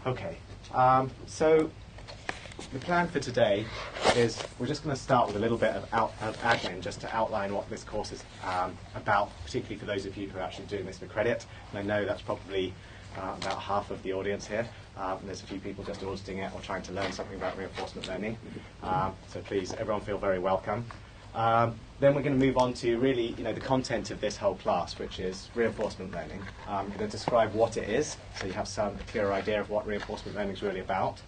Okay, so the plan for today is we're just going to start with a little bit of admin just to outline what this course is about, particularly for those of you who are actually doing this for credit. And I know that's probably about half of the audience here. And there's a few people just auditing it or trying to learn something about reinforcement learning. So please, everyone feel very welcome. Then we're going to move on to really, the content of this whole class, which is reinforcement learning. I'm going to describe what it is, so you have a clearer idea of what reinforcement learning is really about.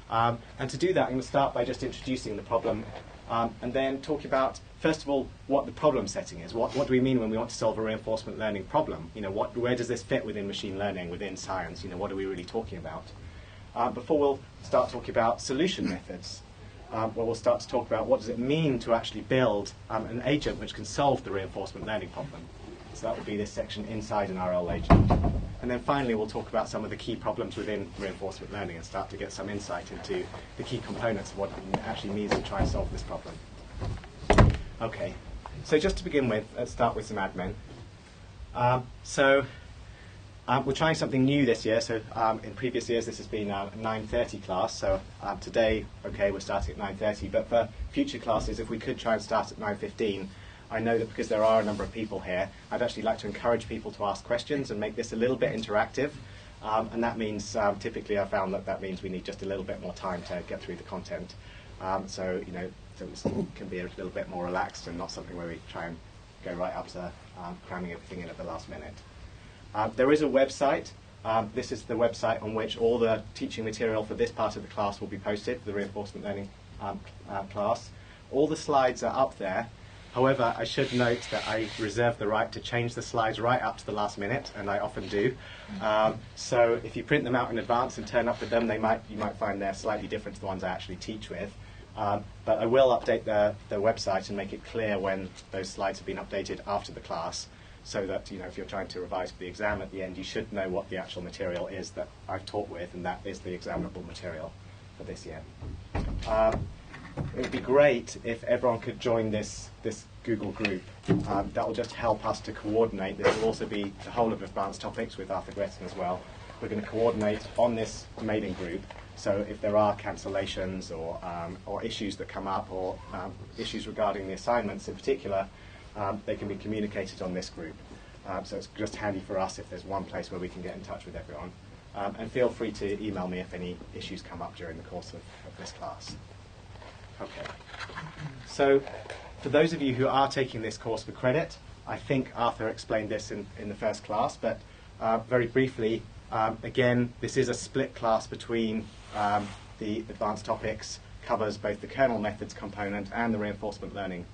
And to do that, I'm going to start by just introducing the problem, and then talk about, first of all, what the problem setting is. What do we mean when we want to solve a reinforcement learning problem? Where does this fit within machine learning, within science? What are we really talking about? Before we'll start talking about solution methods, where we'll start to talk about what does it mean to actually build an agent which can solve the reinforcement learning problem. So that will be this section inside an RL agent. And then finally we'll talk about some of the key problems within reinforcement learning and start to get some insight into the key components of what it actually means to try and solve this problem. Okay, so just to begin with, let's start with some admin. We're trying something new this year. So in previous years this has been a 9:30 class. So today, okay, we're starting at 9:30. But for future classes, if we could try and start at 9:15, I know that because there are a number of people here, I'd actually like to encourage people to ask questions and make this a little bit interactive. And that means, typically I've found that means we need just a little bit more time to get through the content. So it can be a little bit more relaxed and not something where we try and go right up to cramming everything in at the last minute. There is a website. This is the website on which all the teaching material for this part of the class will be posted, for the reinforcement learning class. All the slides are up there. However, I should note that I reserve the right to change the slides right up to the last minute, and I often do. So if you print them out in advance and turn up with them, you might find they're slightly different to the ones I actually teach with. But I will update the website and make it clear when those slides have been updated after the class, so that if you're trying to revise for the exam at the end, you should know what the actual material is that I've taught with, and that is the examinable material for this year. It would be great if everyone could join this Google group. That will just help us to coordinate. This will also be the whole of Advanced Topics with Arthur Gretton as well. We're going to coordinate on this mailing group, so if there are cancellations or issues that come up, or issues regarding the assignments in particular, they can be communicated on this group. So it's just handy for us if there's one place where we can get in touch with everyone. And feel free to email me if any issues come up during the course of this class. Okay. So for those of you who are taking this course for credit, I think Arthur explained this in the first class, but very briefly, again, this is a split class between the Advanced Topics, covers both the kernel methods component and the reinforcement learning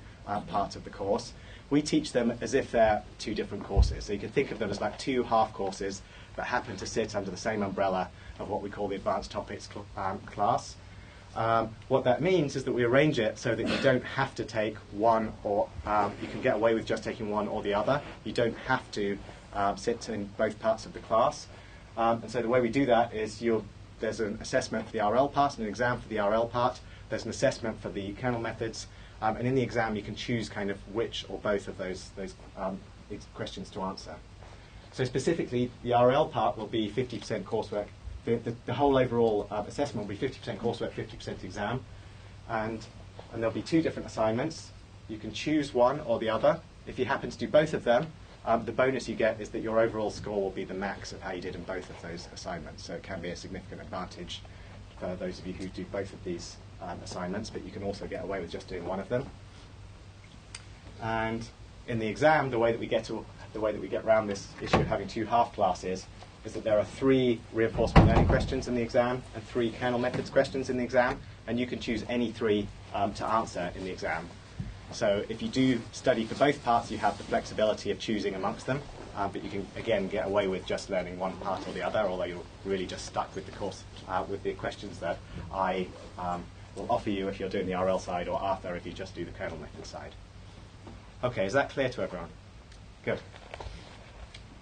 part of the course. We teach them as if they're two different courses. So you can think of them as like two half courses that happen to sit under the same umbrella of what we call the Advanced Topics class. What that means is that we arrange it so that you don't have to take one, or you can get away with just taking one or the other. You don't have to sit in both parts of the class. And so the way we do that is there's an assessment for the RL part and an exam for the RL part. There's an assessment for the kernel methods. And in the exam, you can choose kind of which or both of those questions to answer. So specifically, the RL part will be 50% coursework. The whole overall assessment will be 50% coursework, 50% exam. And there'll be two different assignments. You can choose one or the other. If you happen to do both of them, the bonus you get is that your overall score will be the max of how you did in both of those assignments. So it can be a significant advantage for those of you who do both of these assignments, but you can also get away with just doing one of them. And in the exam, the way that we get around this issue of having two half classes is that there are 3 reinforcement learning questions in the exam and 3 kernel methods questions in the exam, and you can choose any 3 to answer in the exam. So if you do study for both parts, you have the flexibility of choosing amongst them, but you can again get away with just learning one part or the other, although you're really just stuck with the course with the questions that I will offer you if you're doing the RL side, or Arthur if you just do the kernel method side. Okay, is that clear to everyone? Good.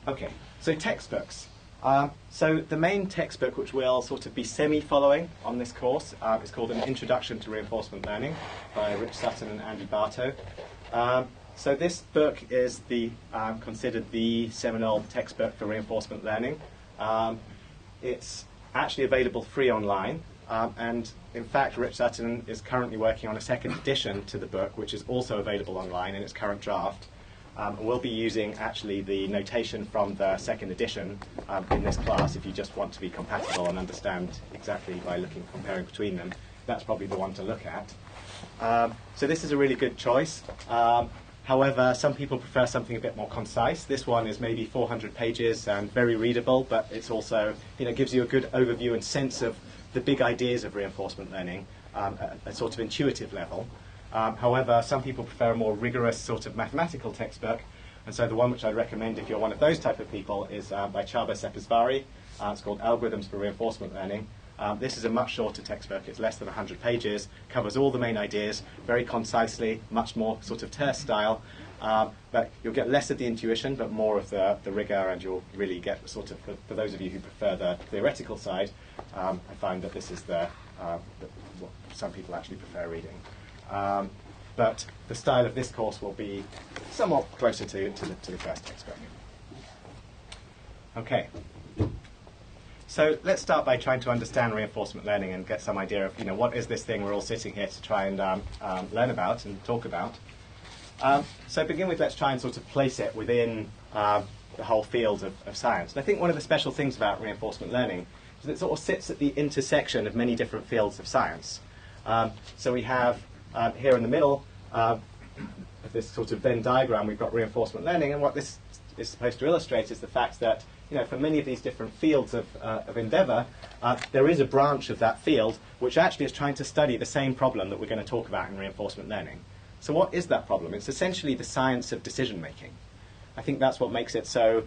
Okay, so textbooks. So the main textbook which we'll sort of be semi-following on this course is called An Introduction to Reinforcement Learning by Rich Sutton and Andy Bartow. So this book is considered the seminal textbook for reinforcement learning. It's actually available free online. And in fact, Rich Sutton is currently working on a second edition to the book, which is also available online in its current draft. We'll be using actually the notation from the second edition in this class if you just want to be compatible and understand exactly by comparing between them. That's probably the one to look at. So this is a really good choice. However, some people prefer something a bit more concise. This one is maybe 400 pages and very readable, but it's also, gives you a good overview and sense of the big ideas of reinforcement learning at a sort of intuitive level. However, some people prefer a more rigorous sort of mathematical textbook, and so the one which I'd recommend if you're one of those type of people is by Csaba Szepesváry. It's called Algorithms for Reinforcement Learning. This is a much shorter textbook. It's less than 100 pages, covers all the main ideas very concisely, much more sort of terse style. But you'll get less of the intuition, but more of the rigor, and you'll really get sort of, for those of you who prefer the theoretical side, I find that this is what some people actually prefer reading. But the style of this course will be somewhat closer to the first textbook. Okay. So let's start by trying to understand reinforcement learning and get some idea of, what is this thing we're all sitting here to try and learn about and talk about. So to begin with, let's try and sort of place it within the whole field of science. And I think one of the special things about reinforcement learning is that it sort of sits at the intersection of many different fields of science. So we have here in the middle of this sort of Venn diagram, we've got reinforcement learning, and what this is supposed to illustrate is the fact that for many of these different fields of endeavour, there is a branch of that field which actually is trying to study the same problem that we're going to talk about in reinforcement learning. So what is that problem? It's essentially the science of decision making. I think that's what makes it so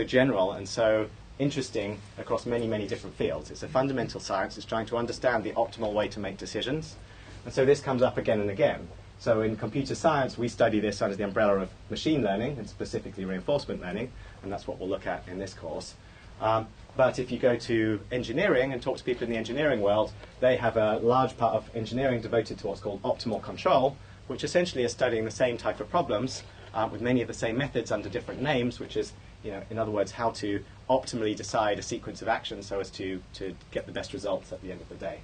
general and so interesting across many, many different fields. It's a fundamental science. It's trying to understand the optimal way to make decisions. And so this comes up again and again. So in computer science, we study this under the umbrella of machine learning, and specifically reinforcement learning, and that's what we'll look at in this course. But if you go to engineering and talk to people in the engineering world, they have a large part of engineering devoted to what's called optimal control, which essentially is studying the same type of problems with many of the same methods under different names, which is, in other words, how to optimally decide a sequence of actions so as to get the best results at the end of the day.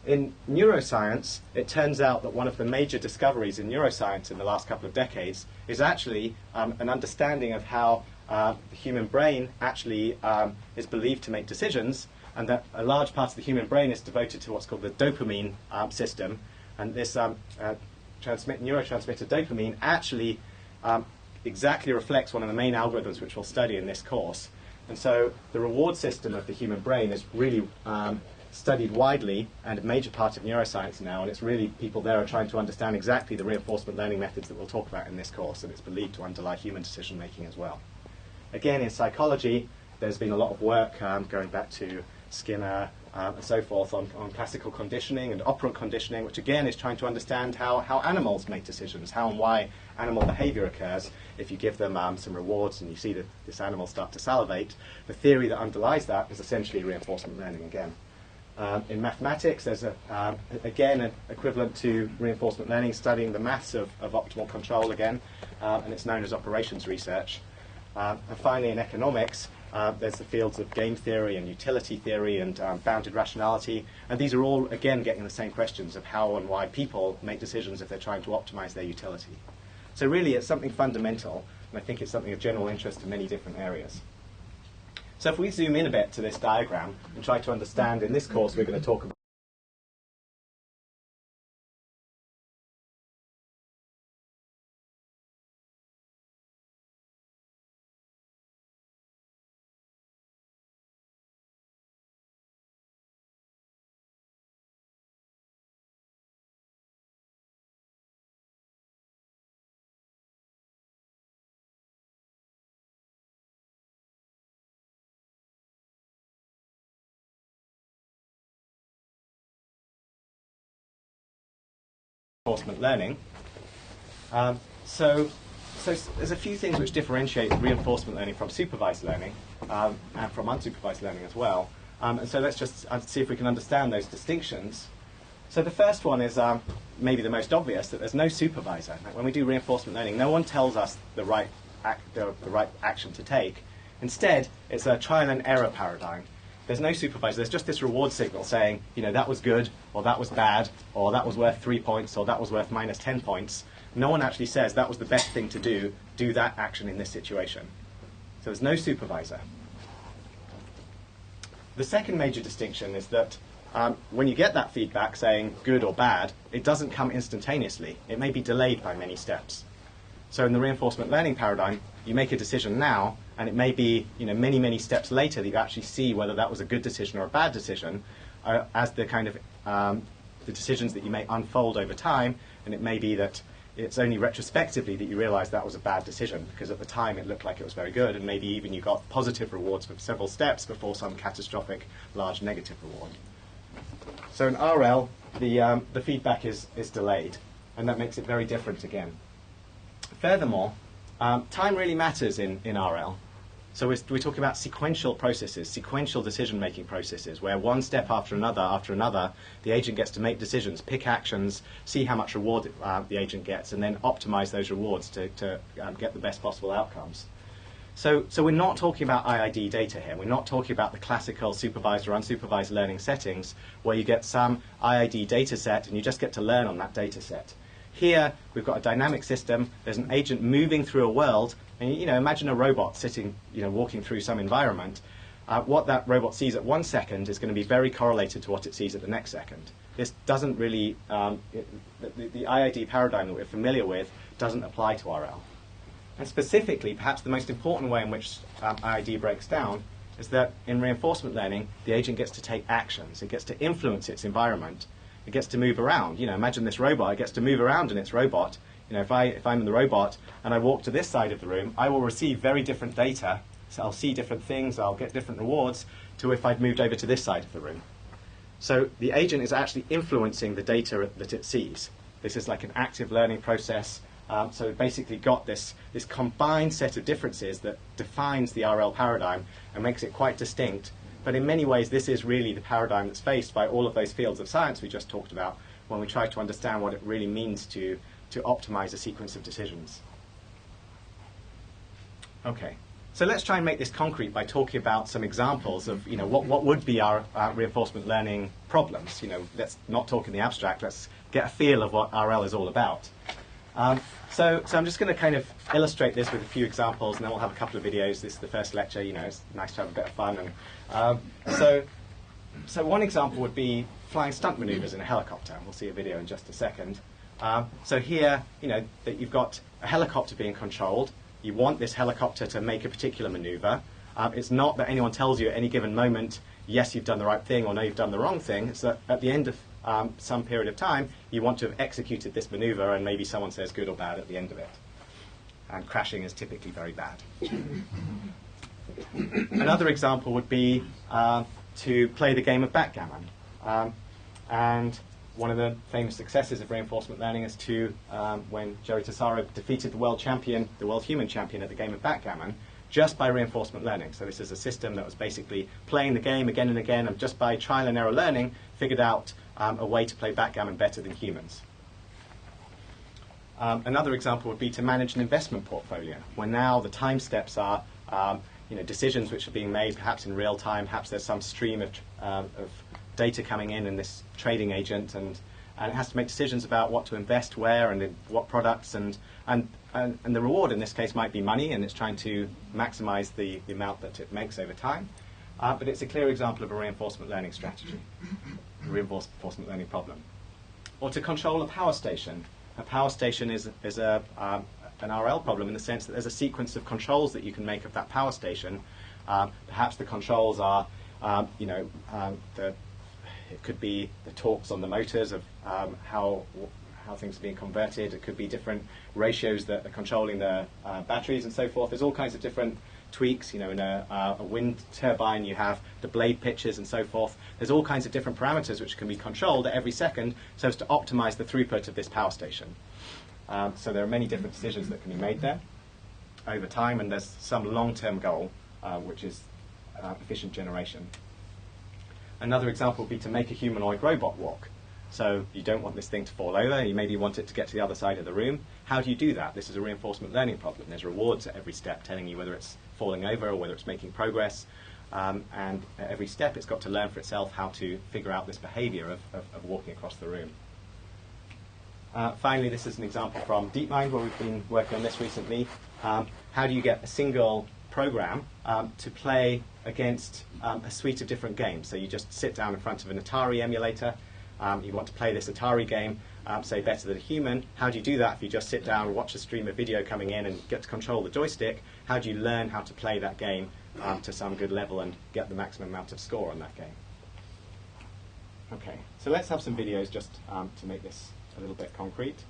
In neuroscience, it turns out that one of the major discoveries in neuroscience in the last couple of decades is actually an understanding of how the human brain actually is believed to make decisions, and that a large part of the human brain is devoted to what's called the dopamine system. And this neurotransmitter dopamine actually exactly reflects one of the main algorithms which we'll study in this course. And so the reward system of the human brain is really studied widely and a major part of neuroscience now, and it's really people there are trying to understand exactly the reinforcement learning methods that we'll talk about in this course, and it's believed to underlie human decision making as well. Again, in psychology, there's been a lot of work going back to Skinner and so forth on classical conditioning and operant conditioning, which again is trying to understand how animals make decisions, how and why animal behavior occurs. If you give them some rewards and you see that this animal start to salivate, the theory that underlies that is essentially reinforcement learning again. In mathematics, there's again an equivalent to reinforcement learning, studying the maths of optimal control again, and it's known as operations research. And finally, in economics, there's the fields of game theory and utility theory and bounded rationality, and these are all, again, getting the same questions of how and why people make decisions if they're trying to optimize their utility. So really, it's something fundamental, and I think it's something of general interest in many different areas. So if we zoom in a bit to this diagram and try to understand, in this course we're going to talk about reinforcement learning. So there's a few things which differentiate reinforcement learning from supervised learning and from unsupervised learning as well. And so let's just see if we can understand those distinctions. So the first one is maybe the most obvious, that there's no supervisor. When we do reinforcement learning, no one tells us the right action to take. Instead, it's a trial and error paradigm. there's no supervisor. There's just this reward signal saying, that was good, or that was bad, or that was worth 3 points, or that was worth minus 10 points. No one actually says that was the best thing to do that action in this situation. So there's no supervisor. The second major distinction is that when you get that feedback saying good or bad, it doesn't come instantaneously. It may be delayed by many steps. So in the reinforcement learning paradigm, you make a decision now, and it may be many, many steps later that you actually see whether that was a good decision or a bad decision as the kind of the decisions that you may unfold over time, and it may be that it's only retrospectively that you realize that was a bad decision, because at the time it looked like it was very good, and maybe even you got positive rewards for several steps before some catastrophic large negative reward. So in RL, the feedback is delayed, and that makes it very different again. Furthermore, time really matters in RL. So we're talking about sequential processes, sequential decision-making processes, where one step after another, the agent gets to make decisions, pick actions, see how much reward the agent gets, and then optimize those rewards to get the best possible outcomes. So we're not talking about IID data here. We're not talking about the classical supervised or unsupervised learning settings, where you get some IID data set and you just get to learn on that data set. Here, we've got a dynamic system. There's an agent moving through a world. And imagine a robot sitting, walking through some environment. What that robot sees at 1 second is going to be very correlated to what it sees at the next second. This doesn't really, the IID paradigm that we're familiar with doesn't apply to RL. And specifically, perhaps the most important way in which IID breaks down is that in reinforcement learning, the agent gets to take actions. It gets to influence its environment. It gets to move around. Imagine this robot. It gets to move around in its robot. If I'm in the robot and I walk to this side of the room, I will receive very different data. So I'll see different things. I'll get different rewards to if I'd moved over to this side of the room. So the agent is actually influencing the data that it sees. This is like an active learning process. So it basically got this combined set of differences that defines the RL paradigm and makes it quite distinct. But in many ways, this is really the paradigm that's faced by all of those fields of science we just talked about when we try to understand what it really means to optimize a sequence of decisions. Okay, so let's try and make this concrete by talking about some examples of what would be our reinforcement learning problems. Let's not talk in the abstract. Let's get a feel of what RL is all about. So I'm just going to kind of illustrate this with a few examples, and then we'll have a couple of videos. This is the first lecture. It's nice to have a bit of fun. And so one example would be flying stunt maneuvers in a helicopter. We'll see a video in just a second. So here, that you've got a helicopter being controlled. You want this helicopter to make a particular maneuver. It's not that anyone tells you at any given moment, yes, you've done the right thing, or no, you've done the wrong thing. It's that at the end of some period of time, you want to have executed this maneuver, and maybe someone says good or bad at the end of it. And crashing is typically very bad. Another example would be to play the game of backgammon. And one of the famous successes of reinforcement learning is when Jerry Tassaro defeated the world human champion at the game of backgammon, just by reinforcement learning. So this is a system that was basically playing the game again and again, and just by trial and error learning, figured out a way to play backgammon better than humans. Another example would be to manage an investment portfolio, where now the time steps are decisions which are being made perhaps in real time. Perhaps there's some stream of data coming in this trading agent, and it has to make decisions about what to invest where and in what products, and the reward in this case might be money, and it's trying to maximize the amount that it makes over time. But it's a clear example of a reinforcement learning strategy, a reinforcement learning problem. Or to control a power station. A power station is an RL problem in the sense that there's a sequence of controls that you can make of that power station. Perhaps the controls are, it could be the torques on the motors of how things are being converted. It could be different ratios that are controlling the batteries and so forth. There's all kinds of different tweaks. In a wind turbine, you have the blade pitches and so forth. There's all kinds of different parameters which can be controlled at every second so as to optimize the throughput of this power station. So there are many different decisions that can be made there over time, and there's some long-term goal, which is efficient generation. Another example would be to make a humanoid robot walk. So you don't want this thing to fall over. You maybe want it to get to the other side of the room. How do you do that? This is a reinforcement learning problem. There's rewards at every step telling you whether it's falling over or whether it's making progress. and at every step it's got to learn for itself how to figure out this behavior of walking across the room. Finally, this is an example from DeepMind, where we've been working on this recently. How do you get a single program to play against a suite of different games? So you just sit down in front of an Atari emulator. You want to play this Atari game, say Better Than a Human. How do you do that if you just sit down and watch a stream of video coming in and get to control the joystick? How do you learn how to play that game to some good level and get the maximum amount of score on that game? Okay, so let's have some videos just to make this a little bit concrete.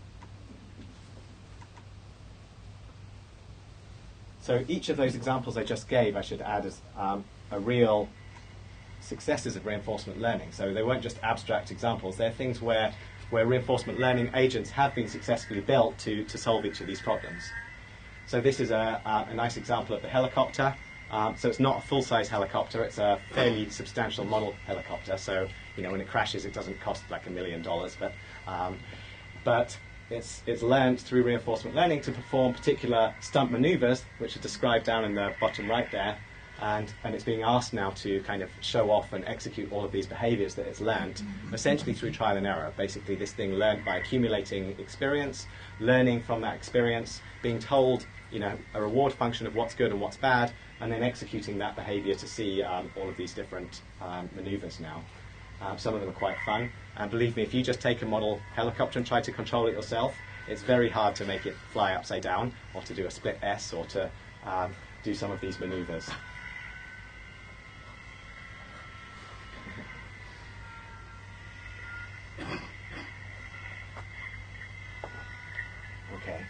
So each of those examples I just gave, I should add as a real successes of reinforcement learning. So they weren't just abstract examples. They're things where reinforcement learning agents have been successfully built to solve each of these problems. So this is a nice example of the helicopter. So it's not a full-size helicopter. It's a fairly substantial model helicopter. So when it crashes, it doesn't cost like $1 million. But it's learned through reinforcement learning to perform particular stunt maneuvers, which are described down in the bottom right there. And it's being asked now to kind of show off and execute all of these behaviors that it's learned, essentially through trial and error. Basically, this thing learned by accumulating experience, learning from that experience, being told a reward function of what's good and what's bad, and then executing that behavior to see all of these different maneuvers now. Some of them are quite fun. And believe me, if you just take a model helicopter and try to control it yourself, it's very hard to make it fly upside down, or to do a split S, or to do some of these maneuvers. Okay.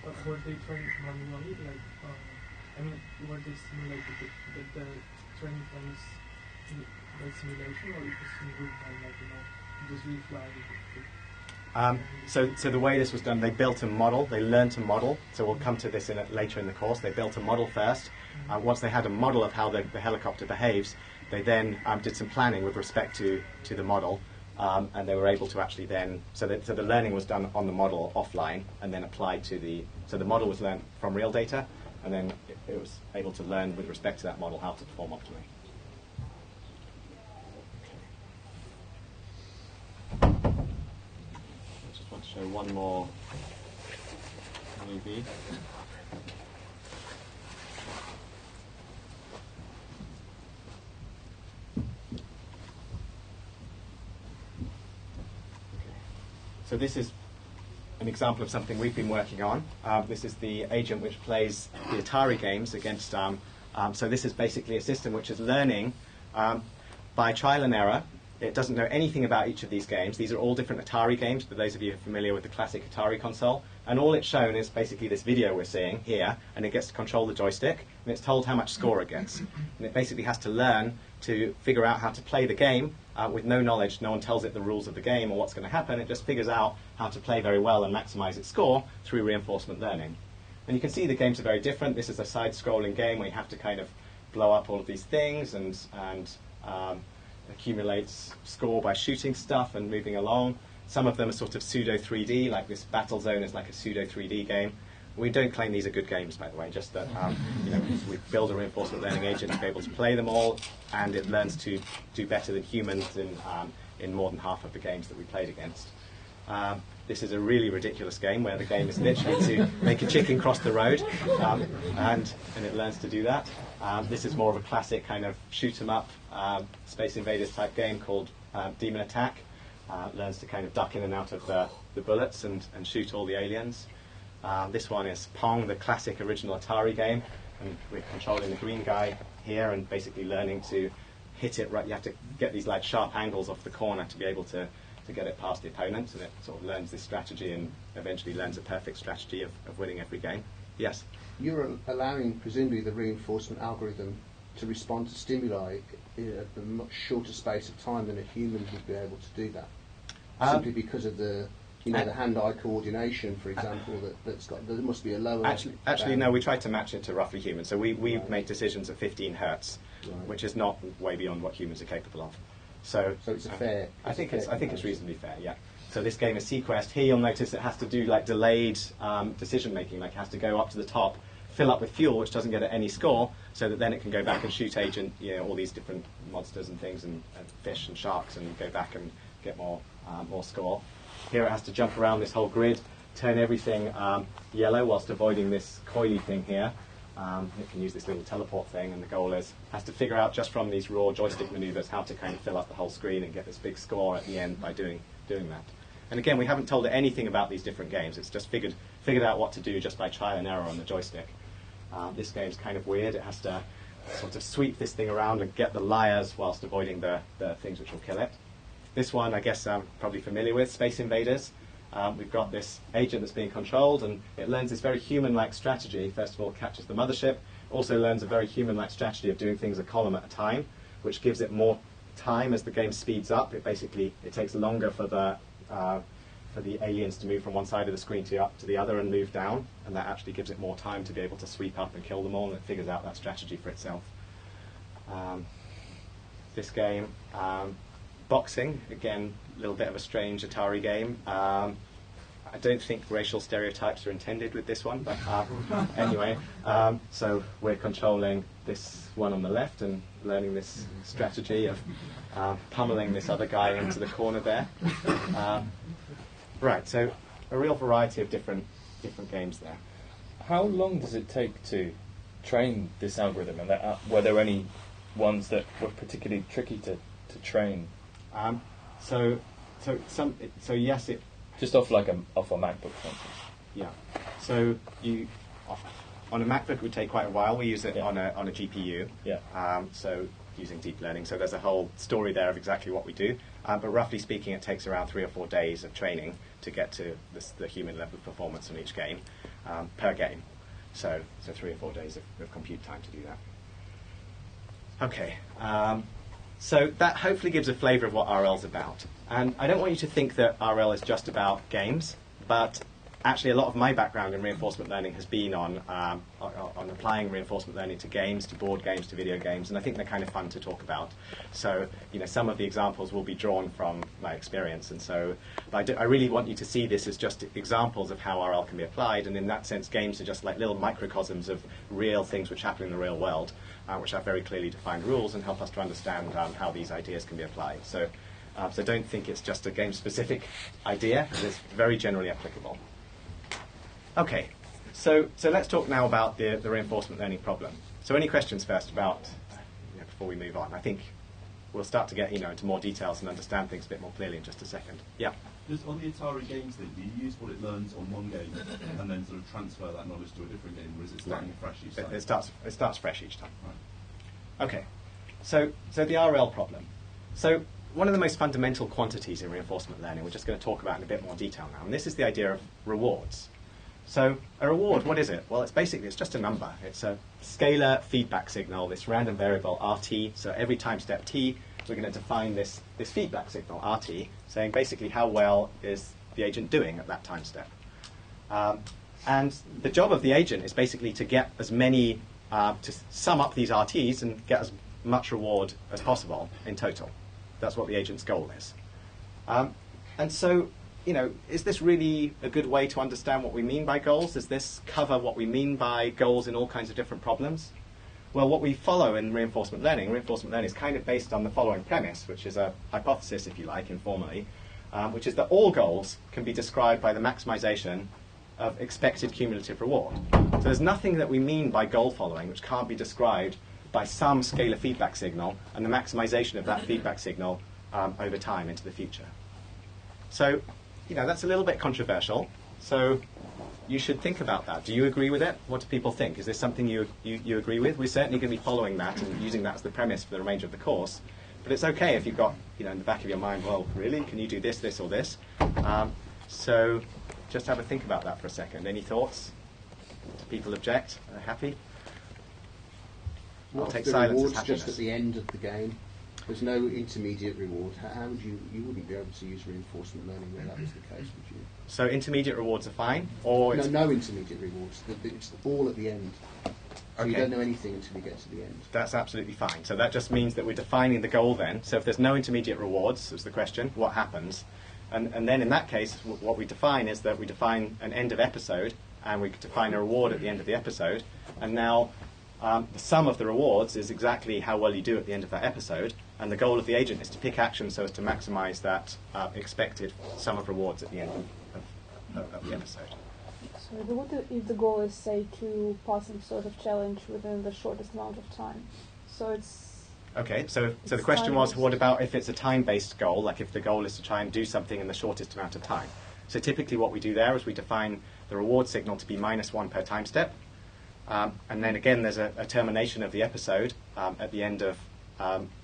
But were they trained manually? Were they simulated? Did the training times by simulation, or it was in real time, just refly? So the way this was done, they built a model. They learned to model. So we'll come to this later in the course. They built a model first. Once they had a model of how the helicopter behaves, they then did some planning with respect to the model. And they were able to actually then, so the learning was done on the model offline and then applied to so the model was learned from real data, and then it was able to learn with respect to that model how to perform optimally. I just want to show one more movie. So this is an example of something we've been working on. This is the agent which plays the Atari games against... so this is basically a system which is learning by trial and error. It doesn't know anything about each of these games. These are all different Atari games, for those of you who are familiar with the classic Atari console. And all it's shown is basically this video we're seeing here, and it gets to control the joystick, and it's told how much score it gets. And it basically has to learn to figure out how to play the game with no knowledge. No one tells it the rules of the game or what's going to happen. It just figures out how to play very well and maximize its score through reinforcement learning. And you can see the games are very different. This is a side-scrolling game where you have to kind of blow up all of these things and accumulate score by shooting stuff and moving along. Some of them are sort of pseudo 3D, like this Battlezone is like a pseudo 3D game. We don't claim these are good games, by the way, just that we build a reinforcement learning agent to be able to play them all, and it learns to do better than humans in more than half of the games that we played against. This is a really ridiculous game where the game is literally to make a chicken cross the road, and it learns to do that. This is more of a classic kind of shoot-'em-up Space Invaders type game called Demon Attack. Learns to kind of duck in and out of the bullets and shoot all the aliens. This one is Pong, the classic original Atari game, and we're controlling the green guy here and basically learning to hit it right. You have to get these like sharp angles off the corner to be able to get it past the opponent, and it sort of learns this strategy and eventually learns a perfect strategy of winning every game. Yes? You're allowing, presumably, the reinforcement algorithm to respond to stimuli in a much shorter space of time than a human would be able to do that. Simply because of the hand-eye coordination, for example, there must be a lower... Actually, no, we tried to match it to roughly human. So we make decisions at 15 hertz, which is not way beyond what humans are capable of. So it's fair. I think it's reasonably fair, yeah. So this game is Sequest. Here you'll notice it has to do like delayed decision making, like it has to go up to the top, fill up with fuel, which doesn't get it any score, so that then it can go back and shoot agent, all these different monsters and things, and fish and sharks, and go back and get more score. Here it has to jump around this whole grid, turn everything yellow whilst avoiding this coily thing here. It can use this little teleport thing, and the goal has to figure out just from these raw joystick maneuvers how to kind of fill up the whole screen and get this big score at the end by doing that. And again, we haven't told it anything about these different games. It's just figured out what to do just by trial and error on the joystick. This game's kind of weird. It has to sort of sweep this thing around and get the liars whilst avoiding the things which will kill it. This one, I guess, probably familiar with, Space Invaders. We've got this agent that's being controlled, and it learns this very human-like strategy. First of all, it captures the mothership. Also learns a very human-like strategy of doing things a column at a time, which gives it more time as the game speeds up. It takes longer for the aliens to move from one side of the screen to the other and move down, and that actually gives it more time to be able to sweep up and kill them all, and it figures out that strategy for itself. This game, boxing, again, a little bit of a strange Atari game. I don't think racial stereotypes are intended with this one, but anyway, so we're controlling this one on the left and learning this strategy of pummeling this other guy into the corner there. Right, so a real variety of different games there. How long does it take to train this algorithm? And were there any ones that were particularly tricky to train? So yes, it. Just off a MacBook, for instance. Yeah. So on a MacBook it would take quite a while. We use it on a GPU. Yeah. So using deep learning. So there's a whole story there of exactly what we do. But roughly speaking, it takes around 3 or 4 days of training to get to the human level of performance on each game per game. So 3 or 4 days of compute time to do that. Okay. So that hopefully gives a flavour of what RL's about. And I don't want you to think that RL is just about games, but actually a lot of my background in reinforcement learning has been on applying reinforcement learning to games, to board games, to video games, and I think they're kind of fun to talk about. So, some of the examples will be drawn from my experience, and so I really want you to see this as just examples of how RL can be applied, and in that sense games are just like little microcosms of real things which happen in the real world, which have very clearly defined rules and help us to understand how these ideas can be applied. So don't think it's just a game-specific idea, it's very generally applicable. Okay, so let's talk now about the reinforcement learning problem. So any questions first about, before we move on? I think we'll start to get into more details and understand things a bit more clearly in just a second. Yeah? Just on the Atari games thing, do you use what it learns on one game and then sort of transfer that knowledge to a different game, or is it starting fresh each time? It starts fresh each time. Right. Okay, so the RL problem. So one of the most fundamental quantities in reinforcement learning we're just going to talk about in a bit more detail now, and this is the idea of rewards. So a reward, what is it? Well, it's just a number. It's a scalar feedback signal, this random variable RT. So every time step t, we're going to define this feedback signal, RT, saying basically how well is the agent doing at that time step. And the job of the agent is basically to get as many, to sum up these RTs and get as much reward as possible in total. That's what the agent's goal is. And so, is this really a good way to understand what we mean by goals? Does this cover what we mean by goals in all kinds of different problems? Well, what we follow in reinforcement learning is kind of based on the following premise, which is a hypothesis, if you like, informally, which is that all goals can be described by the maximization of expected cumulative reward. So there's nothing that we mean by goal following which can't be described by some scalar feedback signal and the maximization of that feedback signal over time into the future. So, that's a little bit controversial. So you should think about that. Do you agree with it? What do people think? Is this something you agree with? We're certainly going to be following that and using that as the premise for the remainder of the course. But it's okay if you've got, in the back of your mind, well, really? Can you do this, this, or this? So just have a think about that for a second. Any thoughts? Do people object? Are they happy? What I'll take if the silence as reward's happiness. just at the end of the game? There's no intermediate reward. How would you wouldn't be able to use reinforcement learning where that was the case, would you? So intermediate rewards are fine? Or No intermediate rewards. It's all at the end. So you Okay. don't know anything until you get to the end. That's absolutely fine. So that just means that we're defining the goal then. So if there's no intermediate rewards, is the question, what happens? And then in that case, what we define is that we define an end of episode and we define a reward at the end of the episode. And now the sum of the rewards is exactly how well you do at the end of that episode. And the goal of the agent is to pick action so as to maximize that expected sum of rewards at the end of the episode. So what if the goal is, say, to pass some sort of challenge within the shortest amount of time? So it's... Okay, so the question was, what about if it's a time-based goal, like if the goal is to try and do something in the shortest amount of time? So typically what we do there is we define the reward signal to be -1 per time step. And then again, there's a termination of the episode at the end of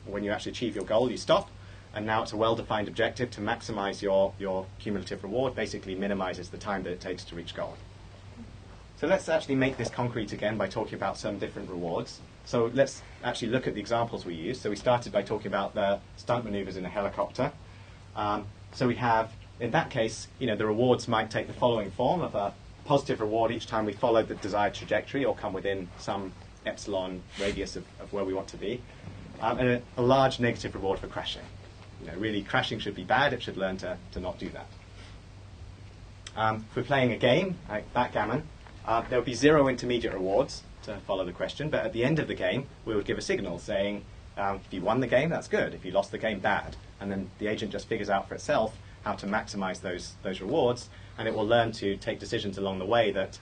when you actually achieve your goal, you stop. And now it's a well-defined objective to maximize your cumulative reward, basically minimizes the time that it takes to reach goal. So let's actually make this concrete again by talking about some different rewards. So let's actually look at the examples we used. So we started by talking about the stunt maneuvers in a helicopter. So we have, in that case, the rewards might take the following form of a positive reward each time we follow the desired trajectory or come within some epsilon radius of where we want to be, and a large negative reward for crashing. Really, crashing should be bad. It should learn to not do that. If we're playing a game, like backgammon, there would be 0 intermediate rewards to follow the question, but at the end of the game, we would give a signal saying, if you won the game, that's good. If you lost the game, bad. And then the agent just figures out for itself how to maximize those rewards, and it will learn to take decisions along the way that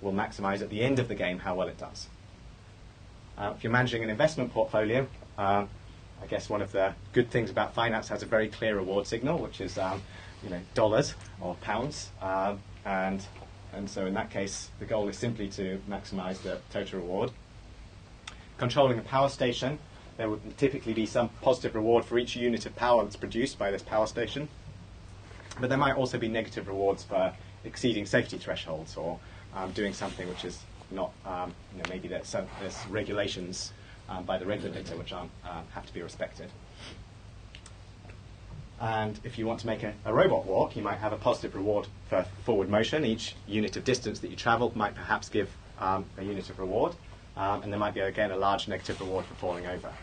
will maximize at the end of the game how well it does. If you're managing an investment portfolio, I guess one of the good things about finance has a very clear reward signal, which is dollars or pounds, and so in that case, the goal is simply to maximize the total reward. Controlling a power station, there would typically be some positive reward for each unit of power that's produced by this power station. But there might also be negative rewards for exceeding safety thresholds or doing something which is not, maybe there's regulations by the regulator which have to be respected. And if you want to make a robot walk, you might have a positive reward for forward motion. Each unit of distance that you travel might perhaps give a unit of reward. And there might be, again, a large negative reward for falling over.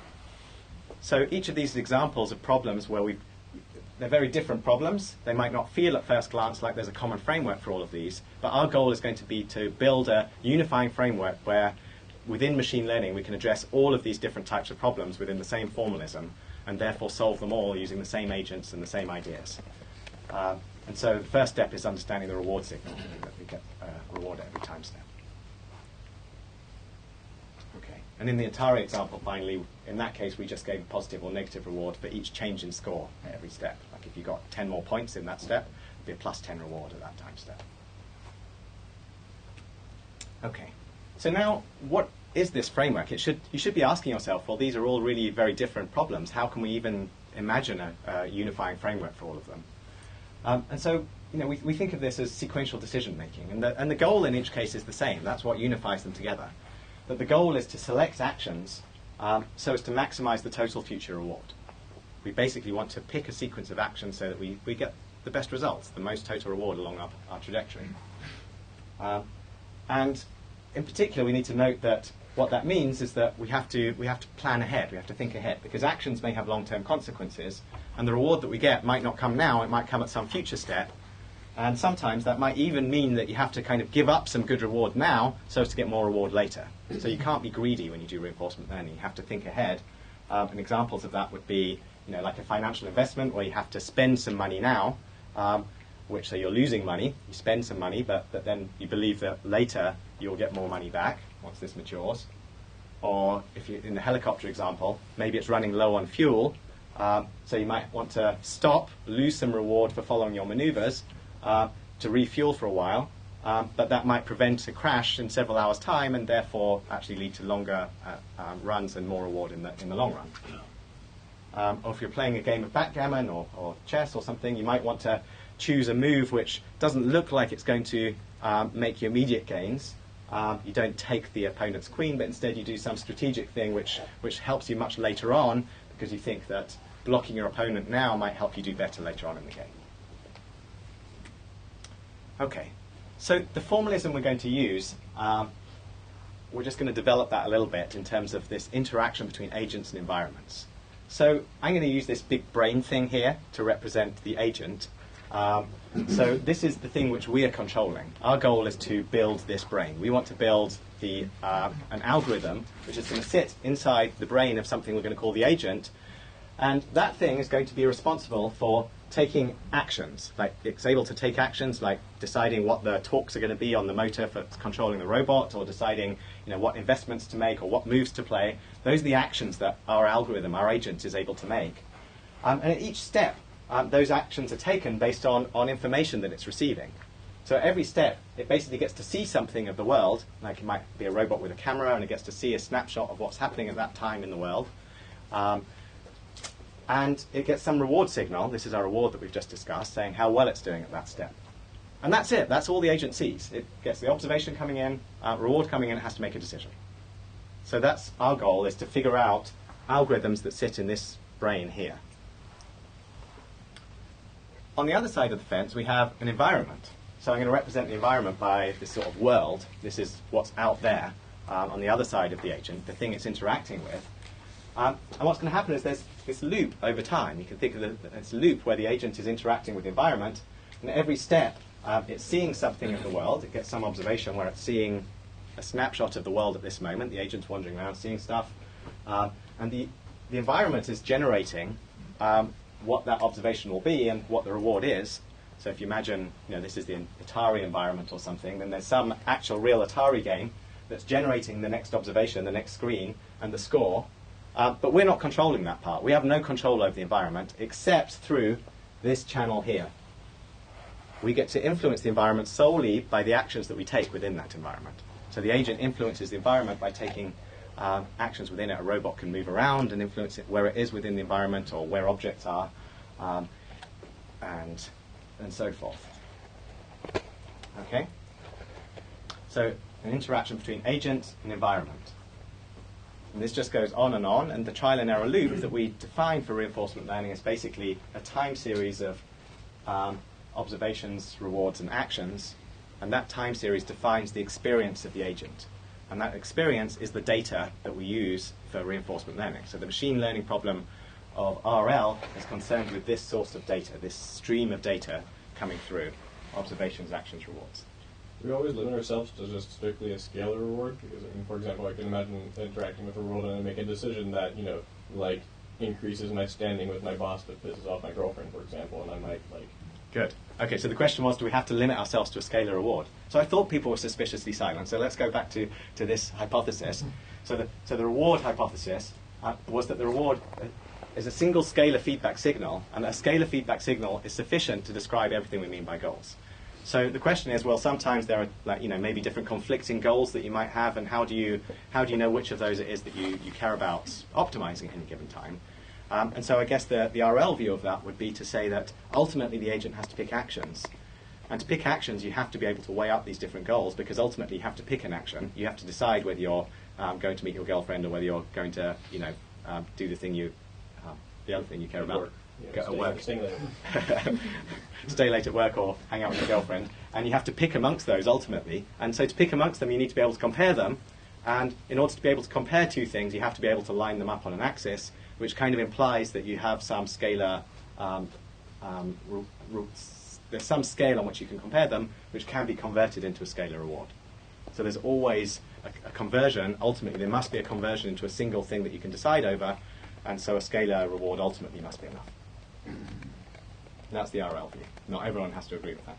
So each of these examples of problems where they're very different problems. They might not feel at first glance like there's a common framework for all of these, but our goal is going to be to build a unifying framework where within machine learning we can address all of these different types of problems within the same formalism and therefore solve them all using the same agents and the same ideas. And so the first step is understanding the reward signal, that we get a reward at every time step. Okay. And in the Atari example, finally, in that case, we just gave a positive or negative reward for each change in score at every step. Like if you got 10 more points in that step, it'd be a plus 10 reward at that time step. Okay. So now, what is this framework? You should be asking yourself, well, these are all really very different problems. How can we even imagine a unifying framework for all of them? And so, we think of this as sequential decision making, and the goal in each case is the same. That's what unifies them together. But the goal is to select actions so as to maximize the total future reward. We basically want to pick a sequence of actions so that we get the best results, the most total reward along our trajectory. And in particular, we need to note that what that means is that we have to plan ahead, we have to think ahead, because actions may have long-term consequences, and the reward that we get might not come now, it might come at some future step, and sometimes that might even mean that you have to kind of give up some good reward now so as to get more reward later. So you can't be greedy when you do reinforcement learning, you have to think ahead. And examples of that would be, like a financial investment where you have to spend some money now, which so you're losing money, you spend some money, but then you believe that later you'll get more money back once this matures. Or if you in the helicopter example, maybe it's running low on fuel, so you might want to stop, lose some reward for following your maneuvers to refuel for a while, but that might prevent a crash in several hours' time and therefore actually lead to longer runs and more reward in the long run. Or if you're playing a game of backgammon or chess or something, you might want to choose a move which doesn't look like it's going to make you immediate gains. You don't take the opponent's queen, but instead you do some strategic thing which helps you much later on because you think that blocking your opponent now might help you do better later on in the game. Okay, so the formalism we're going to use, we're just going to develop that a little bit in terms of this interaction between agents and environments. So I'm going to use this big brain thing here to represent the agent. So this is the thing which we are controlling. Our goal is to build this brain. We want to build an algorithm which is going to sit inside the brain of something we're going to call the agent, and that thing is going to be responsible for taking actions. Like, it's able to take actions like deciding what the torques are going to be on the motor for controlling the robot, or deciding what investments to make or what moves to play. Those are the actions that our algorithm, our agent, is able to make. And at each step, those actions are taken based on information that it's receiving. So at every step, it basically gets to see something of the world, like it might be a robot with a camera, and it gets to see a snapshot of what's happening at that time in the world. And it gets some reward signal. This is our reward that we've just discussed, saying how well it's doing at that step. And that's it. That's all the agent sees. It gets the observation coming in, reward coming in, it has to make a decision. So that's our goal, is to figure out algorithms that sit in this brain here. On the other side of the fence, we have an environment. So I'm going to represent the environment by this sort of world. This is what's out there on the other side of the agent, the thing it's interacting with. And what's going to happen is there's this loop over time. You can think of this loop where the agent is interacting with the environment, and at every step it's seeing something of the world. It gets some observation where it's seeing a snapshot of the world at this moment. The agent's wandering around seeing stuff. And the environment is generating what that observation will be and what the reward is. So if you imagine this is the Atari environment or something, then there's some actual real Atari game that's generating the next observation, the next screen, and the score. But we're not controlling that part. We have no control over the environment except through this channel here. We get to influence the environment solely by the actions that we take within that environment. So the agent influences the environment by taking actions within it. A robot can move around and influence it where it is within the environment or where objects are, and so forth. Okay? So an interaction between agent and environment. And this just goes on, and the trial and error loop that we define for reinforcement learning is basically a time series of observations, rewards, and actions, and that time series defines the experience of the agent. And that experience is the data that we use for reinforcement learning. So the machine learning problem of RL is concerned with this source of data, this stream of data coming through, observations, actions, rewards. We always limit ourselves to just strictly a scalar reward, because, for example, I can imagine interacting with a reward and I make a decision that, like, increases my standing with my boss but pisses off my girlfriend, for example, and I might, like... Good. Okay, so the question was, do we have to limit ourselves to a scalar reward? So I thought people were suspiciously silent, so let's go back to this hypothesis. So the reward hypothesis was that the reward is a single scalar feedback signal, and a scalar feedback signal is sufficient to describe everything we mean by goals. So the question is, well, sometimes there are, maybe different conflicting goals that you might have, and how do you know which of those it is that you care about optimizing at any given time? And so I guess the RL view of that would be to say that ultimately the agent has to pick actions. And to pick actions, you have to be able to weigh up these different goals, because ultimately you have to pick an action. You have to decide whether you're going to meet your girlfriend or whether you're going to, do the other thing you care about. Go to work. Stay late. Stay late at work or hang out with your girlfriend. And you have to pick amongst those ultimately. And so to pick amongst them, you need to be able to compare them. And in order to be able to compare two things, you have to be able to line them up on an axis, which kind of implies that you have some scalar, there's some scale on which you can compare them, which can be converted into a scalar reward. So there's always a conversion. Ultimately, there must be a conversion into a single thing that you can decide over, and so a scalar reward ultimately must be enough. That's the RL view. Not everyone has to agree with that.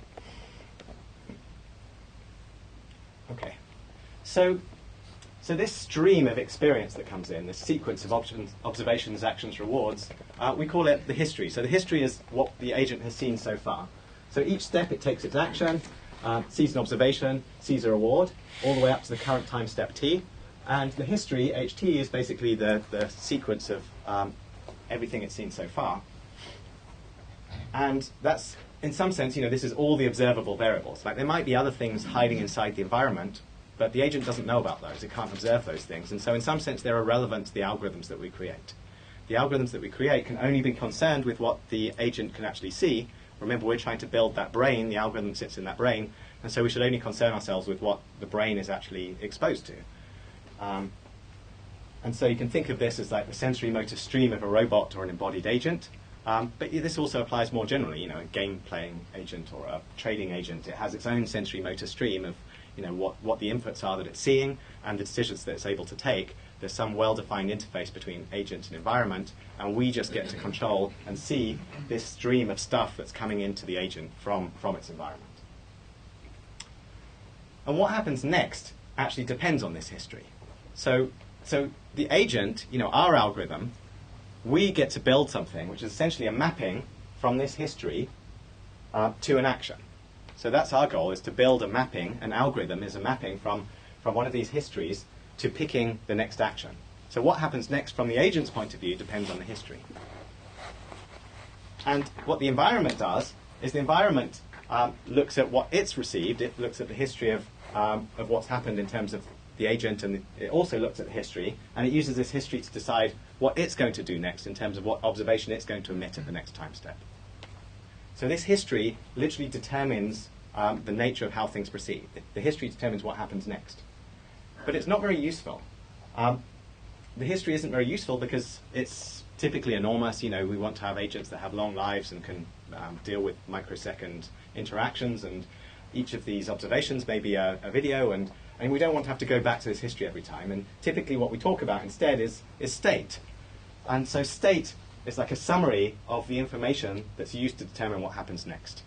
Okay. So this stream of experience that comes in, this sequence of observations, actions, rewards, we call it the history. So the history is what the agent has seen so far. So each step it takes its action, sees an observation, sees a reward, all the way up to the current time step t. And the history, ht, is basically the sequence of everything it's seen so far. And that's, in some sense, this is all the observable variables. Like, there might be other things hiding inside the environment, but the agent doesn't know about those. It can't observe those things. And so in some sense, they're irrelevant to the algorithms that we create. The algorithms that we create can only be concerned with what the agent can actually see. Remember, we're trying to build that brain. The algorithm sits in that brain. And so we should only concern ourselves with what the brain is actually exposed to. And so you can think of this as like the sensory motor stream of a robot or an embodied agent. But this also applies more generally. You know, a game-playing agent or a trading agent, it has its own sensory motor stream of, you know, what the inputs are that it's seeing and the decisions that it's able to take. There's some well-defined interface between agent and environment, and we just get to control and see this stream of stuff that's coming into the agent from its environment. And what happens next actually depends on this history. So the agent, you know, our algorithm, we get to build something which is essentially a mapping from this history to an action. So that's our goal, is to build a mapping. An algorithm is a mapping from one of these histories to picking the next action. So what happens next from the agent's point of view depends on the history. And what the environment does is the environment looks at what it's received. It looks at the history of what's happened in terms of the agent, and it also looks at the history, and it uses this history to decide what it's going to do next in terms of what observation it's going to emit at the next time step. So this history literally determines the nature of how things proceed. The history determines what happens next. But it's not very useful. The history isn't very useful because it's typically enormous. You know, we want to have agents that have long lives and can deal with microsecond interactions, and each of these observations may be a video, and we don't want to have to go back to this history every time. And typically what we talk about instead is state. And so state is like a summary of the information that's used to determine what happens next.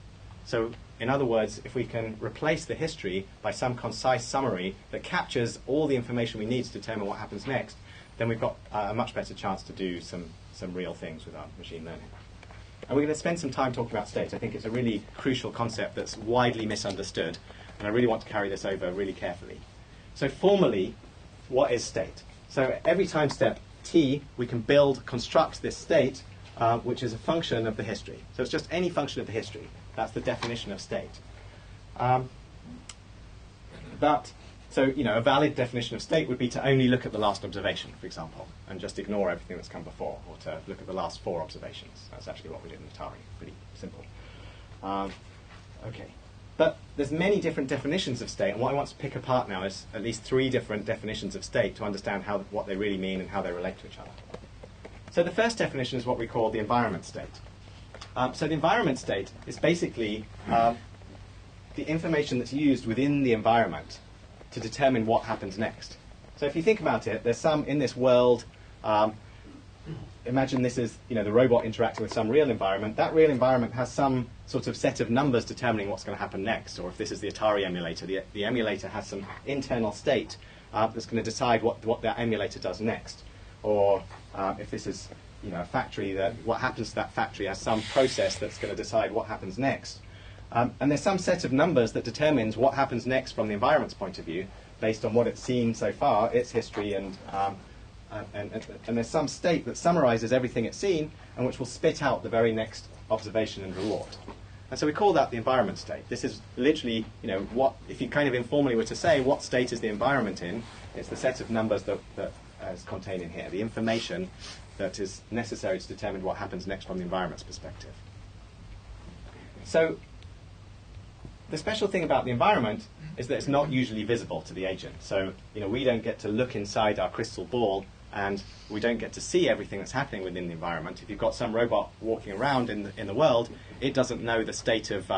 So in other words, if we can replace the history by some concise summary that captures all the information we need to determine what happens next, then we've got a much better chance to do some real things with our machine learning. And we're going to spend some time talking about state. I think it's a really crucial concept that's widely misunderstood, and I really want to carry this over really carefully. So formally, what is state? So every time step t, we can construct this state, which is a function of the history. So it's just any function of the history. That's the definition of state. So, you know, a valid definition of state would be to only look at the last observation, for example, and just ignore everything that's come before, or to look at the last 4 observations. That's actually what we did in Atari. Pretty simple. Okay. But there's many different definitions of state, and what I want to pick apart now is at least 3 different definitions of state to understand what they really mean and how they relate to each other. So the first definition is what we call the environment state. So the environment state is basically the information that's used within the environment to determine what happens next. So if you think about it, there's some in this world. Imagine this is, you know, the robot interacting with some real environment. That real environment has some sort of set of numbers determining what's going to happen next. Or if this is the Atari emulator, the emulator has some internal state that's going to decide what that emulator does next. Or if this is, you know, a factory, what happens to that factory has some process that's going to decide what happens next. And there's some set of numbers that determines what happens next from the environment's point of view, based on what it's seen so far, its history, and there's some state that summarizes everything it's seen, and which will spit out the very next observation and reward. And so we call that the environment state. This is literally, you know, what, if you kind of informally were to say what state is the environment in, it's the set of numbers that is contained in here, the information that is necessary to determine what happens next from the environment's perspective. So the special thing about the environment is that it's not usually visible to the agent. So, you know, we don't get to look inside our crystal ball, and we don't get to see everything that's happening within the environment. If you've got some robot walking around in the world, it doesn't know the state of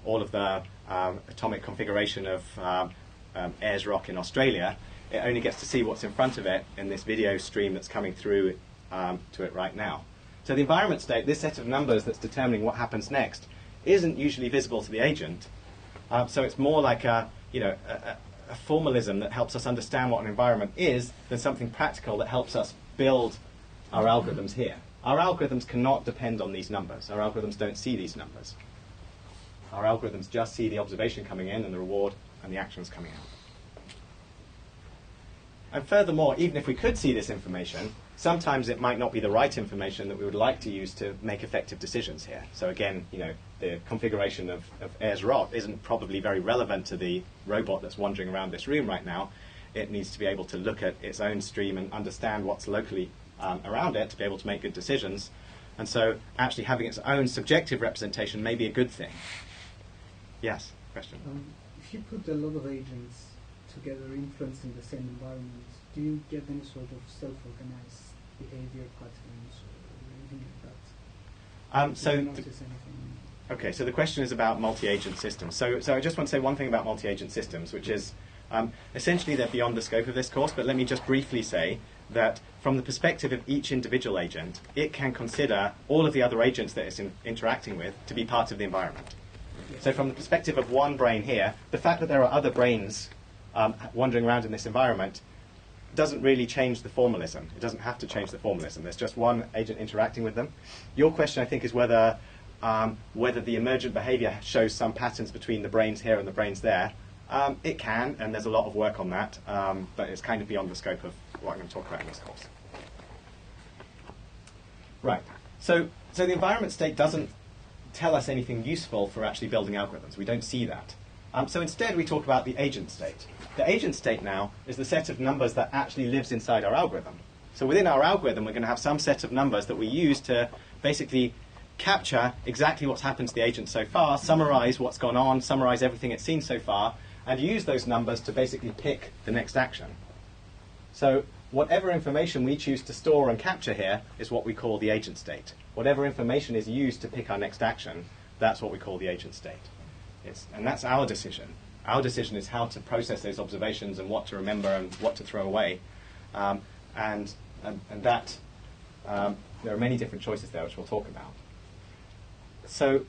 all of the atomic configuration of Ayers Rock in Australia. It only gets to see what's in front of it in this video stream that's coming through to it right now. So the environment state, this set of numbers that's determining what happens next, isn't usually visible to the agent. So it's more like a formalism that helps us understand what an environment is than something practical that helps us build our algorithms here. Our algorithms cannot depend on these numbers. Our algorithms don't see these numbers. Our algorithms just see the observation coming in and the reward and the actions coming out. And furthermore, even if we could see this information, sometimes it might not be the right information that we would like to use to make effective decisions here. So again, you know, the configuration of Ayers Rock isn't probably very relevant to the robot that's wandering around this room right now. It needs to be able to look at its own stream and understand what's locally around it to be able to make good decisions. And so actually having its own subjective representation may be a good thing. Yes, question? If you put a lot of agents together influencing the same environment, do you get any sort of self-organized behavior patterns or anything like So, Did you notice anything? okay, so the question is about multi-agent systems. So I just want to say one thing about multi-agent systems, which is essentially they're beyond the scope of this course, but let me just briefly say that from the perspective of each individual agent, it can consider all of the other agents that it's interacting with to be part of the environment. So from the perspective of one brain here, the fact that there are other brains wandering around in this environment doesn't really change the formalism. It doesn't have to change the formalism. There's just one agent interacting with them. Your question, I think, is whether the emergent behavior shows some patterns between the brains here and the brains there. It can, and there's a lot of work on that, but it's kind of beyond the scope of what I'm going to talk about in this course. Right. So the environment state doesn't tell us anything useful for actually building algorithms. We don't see that. So instead, we talk about the agent state. The agent state now is the set of numbers that actually lives inside our algorithm. So within our algorithm, we're going to have some set of numbers that we use to basically capture exactly what's happened to the agent so far, summarize what's gone on, summarize everything it's seen so far, and use those numbers to basically pick the next action. So whatever information we choose to store and capture here is what we call the agent state. Whatever information is used to pick our next action, that's what we call the agent state. And that's our decision. Our decision is how to process those observations and what to remember and what to throw away. And that, there are many different choices there which we'll talk about. So,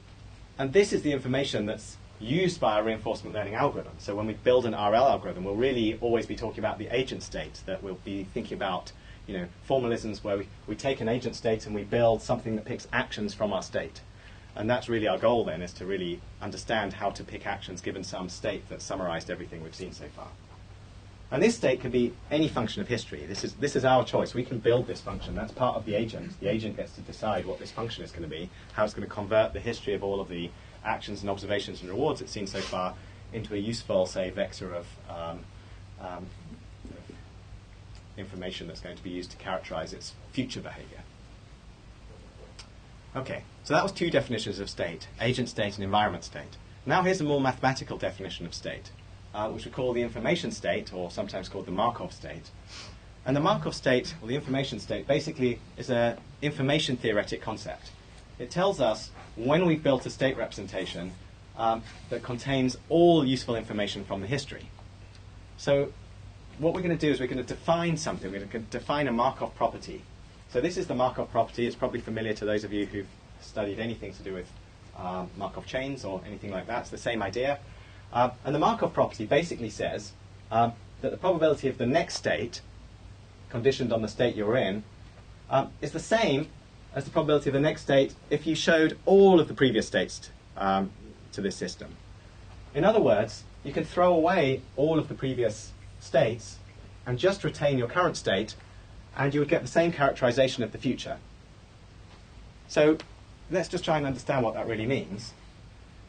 and this is the information that's used by our reinforcement learning algorithm. So when we build an RL algorithm, we'll really always be talking about the agent state, that we'll be thinking about, formalisms where we take an agent state and we build something that picks actions from our state. And that's really our goal then, is to really understand how to pick actions given some state that summarized everything we've seen so far. And this state can be any function of history. This is our choice. We can build this function. That's part of the agent. The agent gets to decide what this function is going to be, how it's going to convert the history of all of the actions and observations and rewards it's seen so far into a useful, say, vector of information that's going to be used to characterize its future behavior. Okay, so that was two definitions of state, agent state and environment state. Now here's a more mathematical definition of state, which we call the information state, or sometimes called the Markov state. And the Markov state, or the information state, basically is an information theoretic concept. It tells us when we've built a state representation that contains all useful information from the history. So what we're going to do is we're going to define something. We're going to define a Markov property. So this is the Markov property. It's probably familiar to those of you who've studied anything to do with Markov chains or anything like that. It's the same idea. And the Markov property basically says that the probability of the next state, conditioned on the state you're in, is the same as the probability of the next state if you showed all of the previous states to this system. In other words, you can throw away all of the previous states and just retain your current state, and you would get the same characterization of the future. So let's just try and understand what that really means.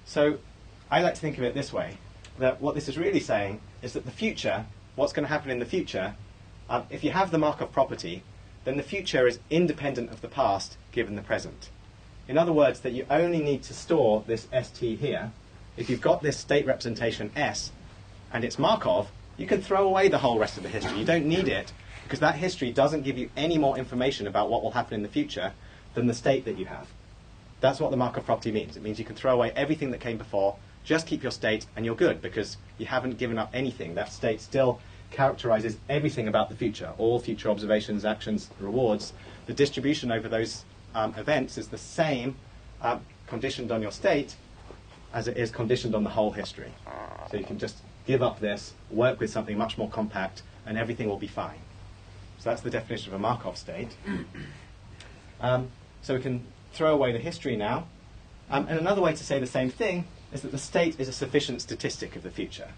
So I like to think of it this way, that what this is really saying is that the future, what's going to happen in the future, if you have the Markov property, then the future is independent of the past given the present. In other words, that you only need to store this ST here. If you've got this state representation S and it's Markov, you can throw away the whole rest of the history. You don't need it, because that history doesn't give you any more information about what will happen in the future than the state that you have. That's what the Markov property means. It means you can throw away everything that came before, just keep your state, and you're good, because you haven't given up anything. That state still characterizes everything about the future, all future observations, actions, rewards. The distribution over those events is the same, conditioned on your state, as it is conditioned on the whole history. So you can just give up this, work with something much more compact, and everything will be fine. So that's the definition of a Markov state. So we can throw away the history now. And another way to say the same thing is that the state is a sufficient statistic of the future.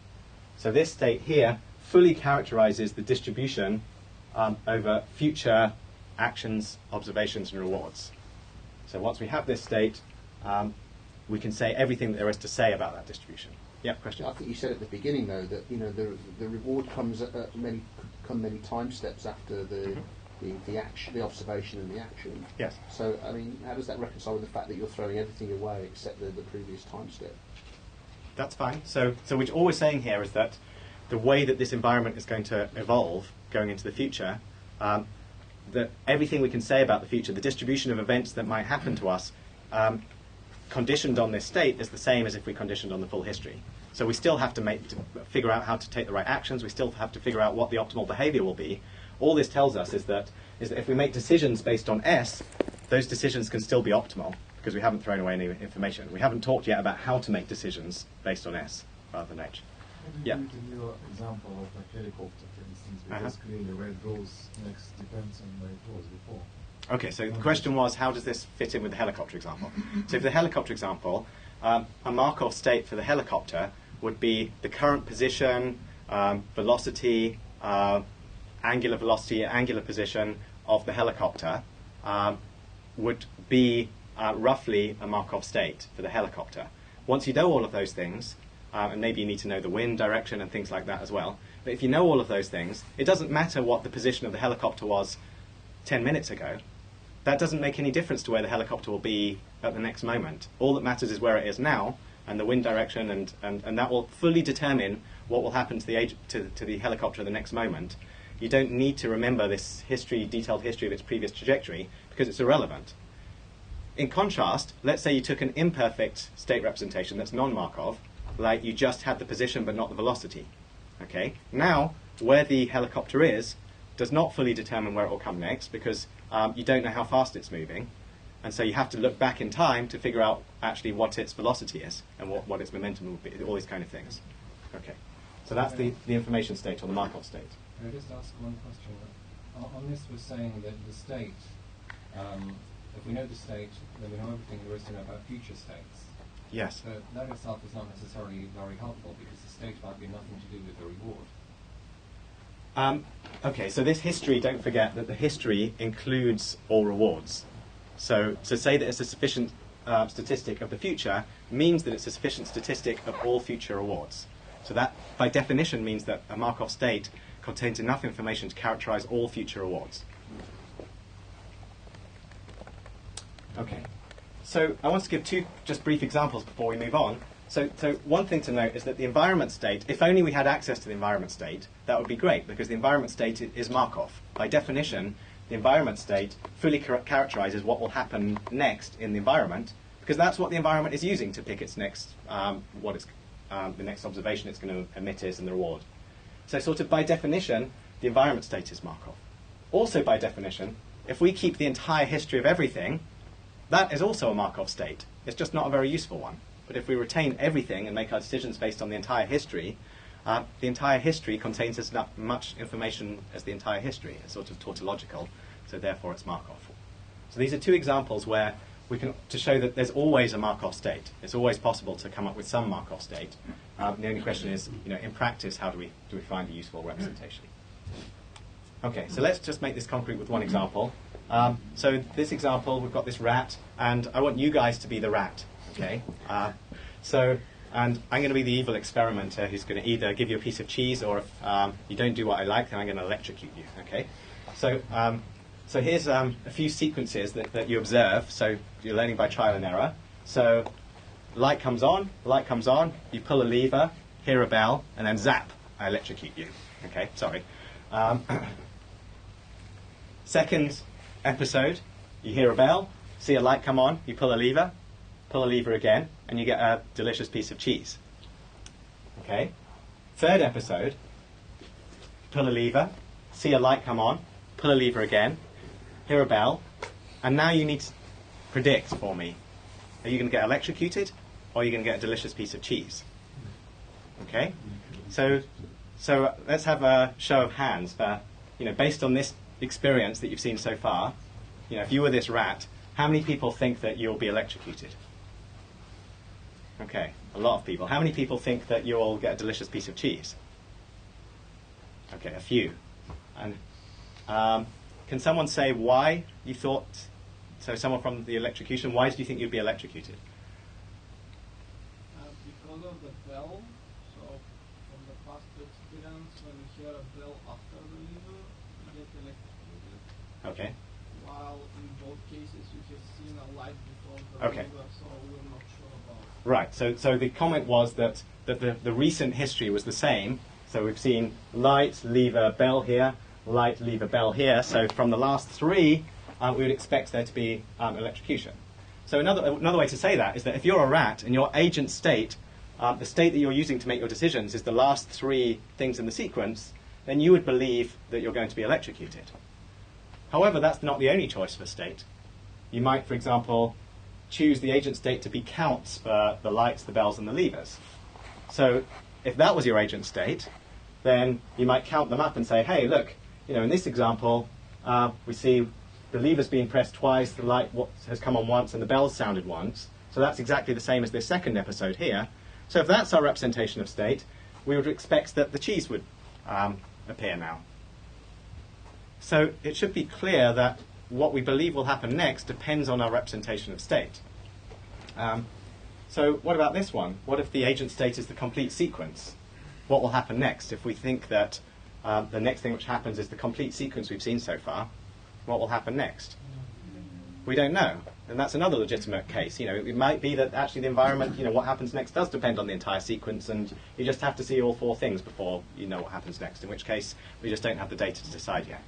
So this state here fully characterizes the distribution over future actions, observations, and rewards. So once we have this state, we can say everything that there is to say about that distribution. Yeah, question? I think you said at the beginning, though, that the reward comes at many time steps after the action, the observation, and the action. Yes. So, I mean, how does that reconcile with the fact that you're throwing everything away except the previous time step? That's fine. So what all we're saying here is that the way that this environment is going to evolve going into the future, that everything we can say about the future, the distribution of events that might happen to us, conditioned on this state is the same as if we conditioned on the full history. So we still have to figure out how to take the right actions. We still have to figure out what the optimal behavior will be. All this tells us is that if we make decisions based on S, those decisions can still be optimal because we haven't thrown away any information. We haven't talked yet about how to make decisions based on S rather than H. Yeah. Give me your example of a helicopter, for instance, because clearly where it goes next depends on where it was before. Okay, so the question was, how does this fit in with the helicopter example? So for the helicopter example, a Markov state for the helicopter would be the current position, velocity, angular velocity, angular position of the helicopter would be roughly a Markov state for the helicopter. Once you know all of those things, and maybe you need to know the wind direction and things like that as well, but if you know all of those things, it doesn't matter what the position of the helicopter was 10 minutes ago. That doesn't make any difference to where the helicopter will be at the next moment. All that matters is where it is now, and the wind direction, and that will fully determine what will happen to the helicopter at the next moment. You don't need to remember this detailed history of its previous trajectory, because it's irrelevant. In contrast, let's say you took an imperfect state representation that's non-Markov, like you just had the position but not the velocity. Okay? Now, where the helicopter is does not fully determine where it will come next, because you don't know how fast it's moving, and so you have to look back in time to figure out actually what its velocity is and what its momentum will be, all these kind of things. Okay, so that's the information state or the Markov state. Can I just ask one question? On this, we're saying that the state, if we know the state, then we know everything there is to know about future states. Yes. So that itself is not necessarily very helpful, because the state might be nothing to do with the reward. Okay, so this history, don't forget that the history includes all rewards. So to say that it's a sufficient statistic of the future means that it's a sufficient statistic of all future rewards. So that, by definition, means that a Markov state contains enough information to characterize all future rewards. Okay, so I want to give two just brief examples before we move on. So one thing to note is that the environment state, if only we had access to the environment state, that would be great, because the environment state is Markov. By definition, the environment state fully characterizes what will happen next in the environment, because that's what the environment is using to pick its next, the next observation it's going to emit is and the reward. So sort of by definition, the environment state is Markov. Also by definition, if we keep the entire history of everything, that is also a Markov state. It's just not a very useful one. But if we retain everything and make our decisions based on the entire history contains as much information as the entire history. It's sort of tautological, so therefore it's Markov. So these are two examples where we can, to show that there's always a Markov state. It's always possible to come up with some Markov state. The only question is, in practice, how do we find a useful representation? Okay, so let's just make this concrete with one example. So this example, we've got this rat, and I want you guys to be the rat. Okay, and I'm going to be the evil experimenter who's going to either give you a piece of cheese, or if you don't do what I like, then I'm going to electrocute you. Okay, so here's a few sequences that you observe. So you're learning by trial and error. So light comes on, you pull a lever, hear a bell, and then zap, I electrocute you. Okay, sorry. Second episode, you hear a bell, see a light come on, you pull a lever again, and you get a delicious piece of cheese. Okay? Third episode, pull a lever, see a light come on, pull a lever again, hear a bell, and now you need to predict for me. Are you going to get electrocuted, or are you going to get a delicious piece of cheese? Okay? So let's have a show of hands for, based on this experience that you've seen so far, if you were this rat, how many people think that you'll be electrocuted? Okay, a lot of people. How many people think that you'll get a delicious piece of cheese? Okay, a few. And can someone say why you thought, so someone from the electrocution, why did you think you'd be electrocuted? Because of the bell. So from the past experience, when you hear a bell after the lever, you get electrocuted. Okay. While in both cases you have seen a light before the lever, so we're not sure about it. Right, so the comment was that the recent history was the same. So we've seen light, lever, bell here, light, lever, bell here. So from the last three, we would expect there to be electrocution. So another way to say that is that if you're a rat and your agent state, the state that you're using to make your decisions is the last 3 things in the sequence, then you would believe that you're going to be electrocuted. However, that's not the only choice for state. You might, for example, choose the agent state to be counts for the lights, the bells, and the levers. So if that was your agent state, then you might count them up and say, hey, look, in this example, we see the lever's being pressed twice, the light has come on once, and the bell's sounded once. So that's exactly the same as this second episode here. So if that's our representation of state, we would expect that the cheese would appear now. So it should be clear that what we believe will happen next depends on our representation of state. So what about this one? What if the agent state is the complete sequence? What will happen next? If we think that the next thing which happens is the complete sequence we've seen so far, what will happen next? We don't know. And that's another legitimate case. It might be that actually the environment, what happens next does depend on the entire sequence, and you just have to see all 4 things before you know what happens next, in which case we just don't have the data to decide yet.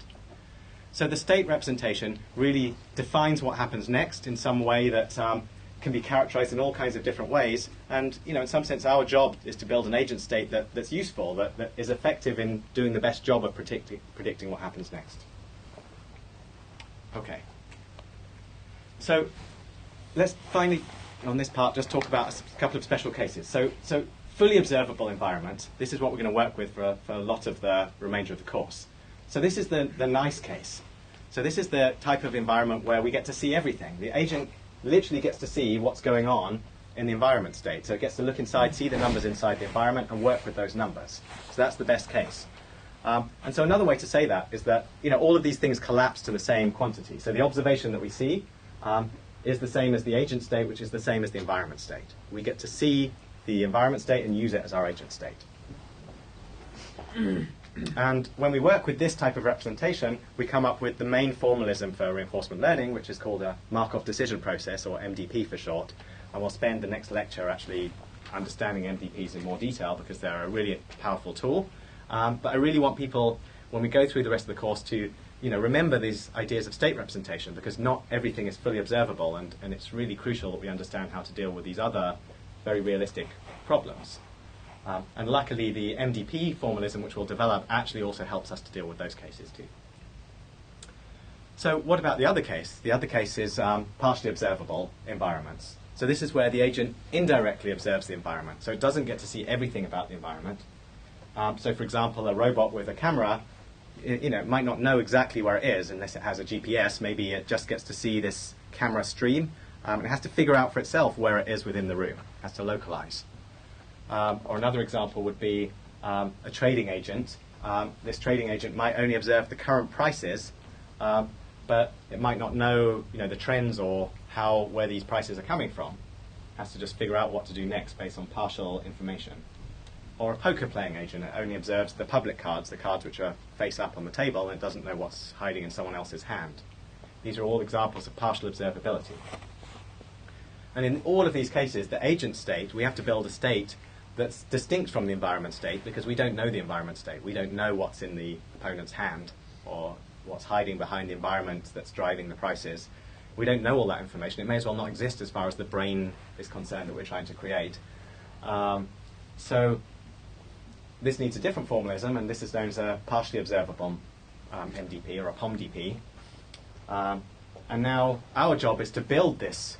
So the state representation really defines what happens next in some way that can be characterized in all kinds of different ways. And in some sense, our job is to build an agent state that's useful, that is effective in doing the best job of predicting what happens next. Okay. So let's finally, on this part, just talk about a couple of special cases. So fully observable environment, this is what we're going to work with for a lot of the remainder of the course. So this is the nice case. So this is the type of environment where we get to see everything. The agent literally gets to see what's going on in the environment state. So it gets to look inside, see the numbers inside the environment, and work with those numbers. So that's the best case. And so another way to say that is that all of these things collapse to the same quantity. So the observation that we see is the same as the agent state, which is the same as the environment state. We get to see the environment state and use it as our agent state. And when we work with this type of representation, we come up with the main formalism for reinforcement learning, which is called a Markov decision process, or MDP for short. And we'll spend the next lecture actually understanding MDPs in more detail because they're a really powerful tool. But I really want people, when we go through the rest of the course, to remember these ideas of state representation, because not everything is fully observable, and it's really crucial that we understand how to deal with these other very realistic problems. And luckily, the MDP formalism, which we'll develop, actually also helps us to deal with those cases too. So what about the other case? The other case is partially observable environments. So this is where the agent indirectly observes the environment. So it doesn't get to see everything about the environment. So for example, a robot with a camera, it might not know exactly where it is unless it has a GPS. Maybe it just gets to see this camera stream. It has to figure out for itself where it is within the room. It has to localize. Or another example would be a trading agent. This trading agent might only observe the current prices, but it might not know, the trends or where these prices are coming from. It has to just figure out what to do next based on partial information. Or a poker playing agent, it only observes the public cards, the cards which are face up on the table, and it doesn't know what's hiding in someone else's hand. These are all examples of partial observability. And in all of these cases, the agent state, we have to build a state that's distinct from the environment state, because we don't know the environment state. We don't know what's in the opponent's hand or what's hiding behind the environment that's driving the prices. We don't know all that information. It may as well not exist as far as the brain is concerned that we're trying to create. So this needs a different formalism, and this is known as a partially observable MDP, or a POMDP. And now our job is to build this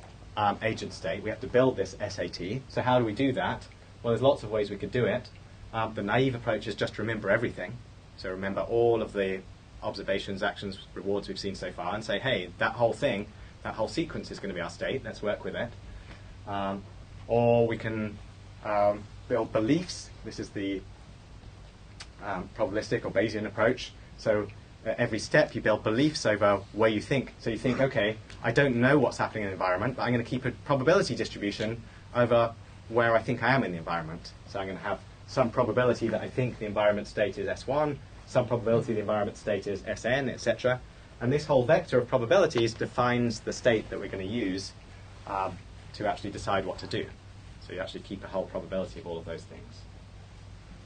agent state. We have to build this SAT. So how do we do that? Well, there's lots of ways we could do it. The naive approach is just remember everything. So remember all of the observations, actions, rewards we've seen so far, and say, hey, that whole thing, that whole sequence is going to be our state. Let's work with it. Or we can build beliefs. This is the probabilistic or Bayesian approach. So at every step you build beliefs over where you think. So you think, okay, I don't know what's happening in the environment, but I'm going to keep a probability distribution over where I think I am in the environment. So I'm going to have some probability that I think the environment state is S1, some probability the environment state is Sn, etc. And this whole vector of probabilities defines the state that we're going to use to actually decide what to do. So you actually keep a whole probability of all of those things.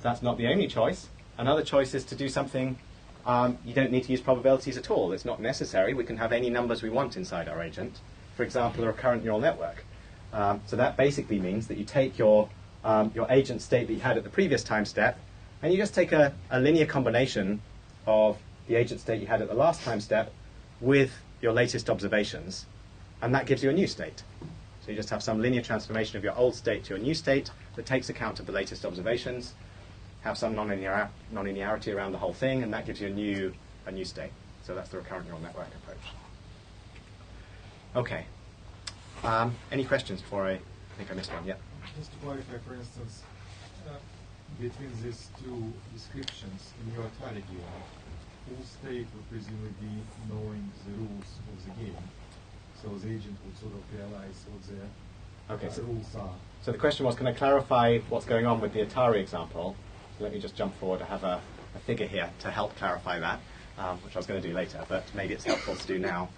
That's not the only choice. Another choice is to do something, you don't need to use probabilities at all. It's not necessary. We can have any numbers we want inside our agent. for example, a recurrent neural network. So that basically means that you take your agent state that you had at the previous time step, and you just take a linear combination of the agent state you had at the last time step with your latest observations, and that gives you a new state. So you just have some linear transformation of your old state to your new state that takes account of the latest observations, have some nonlinearity around the whole thing, and that gives you a new state. So that's the recurrent neural network approach. Okay. Any questions before I think I missed one? Yeah. Just to clarify, for instance, between these two descriptions in your Atari game, full state would presumably be knowing the rules of the game. So the agent would sort of realize what the rules are. So the question was, can I clarify what's going on with the Atari example? So let me just jump forward. I have a figure here to help clarify that, which I was going to do later, but maybe it's helpful to do now.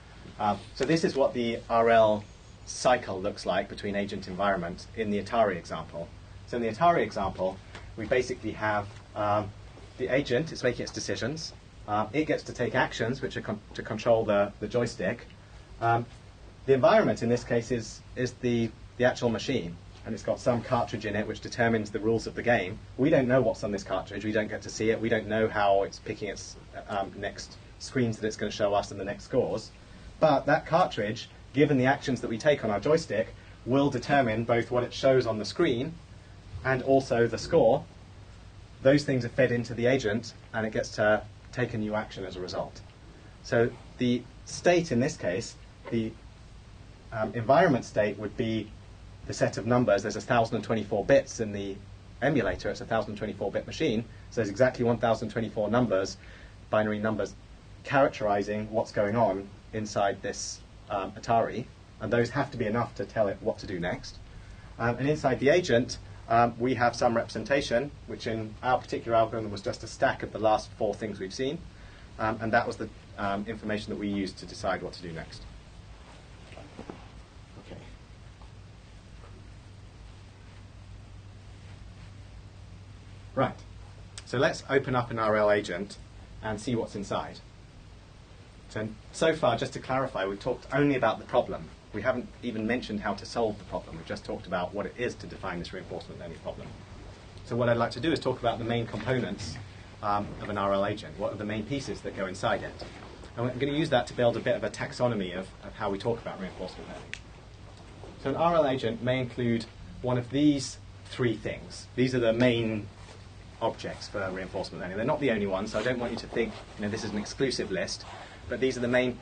So this is what the RL cycle looks like between agent environment in the Atari example. So in the Atari example, we basically have the agent is making its decisions. It gets to take actions, which are to control the joystick. The environment in this case is the actual machine, and it's got some cartridge in it which determines the rules of the game. We don't know what's on this cartridge. We don't get to see it. We don't know how it's picking its next screens that it's going to show us and the next scores. But that cartridge, given the actions that we take on our joystick, will determine both what it shows on the screen and also the score. Those things are fed into the agent, and it gets to take a new action as a result. So the state in this case, the environment state would be the set of numbers. There's 1,024 bits in the emulator. It's a 1,024-bit machine. So there's exactly 1,024 numbers, binary numbers, characterizing what's going on inside this Atari. And those have to be enough to tell it what to do next. And inside the agent, we have some representation, which in our particular algorithm was just a stack of the last 4 things we've seen. And that was the information that we used to decide what to do next. Okay. Right. So let's open up an RL agent and see what's inside. So far, just to clarify, we've talked only about the problem. We haven't even mentioned how to solve the problem. We've just talked about what it is to define this reinforcement learning problem. So what I'd like to do is talk about the main components of an RL agent. What are the main pieces that go inside it? And I'm going to use that to build a bit of a taxonomy of how we talk about reinforcement learning. So an RL agent may include one of these 3 things. These are the main objects for reinforcement learning. They're not the only ones, so I don't want you to think this is an exclusive list. But these are the main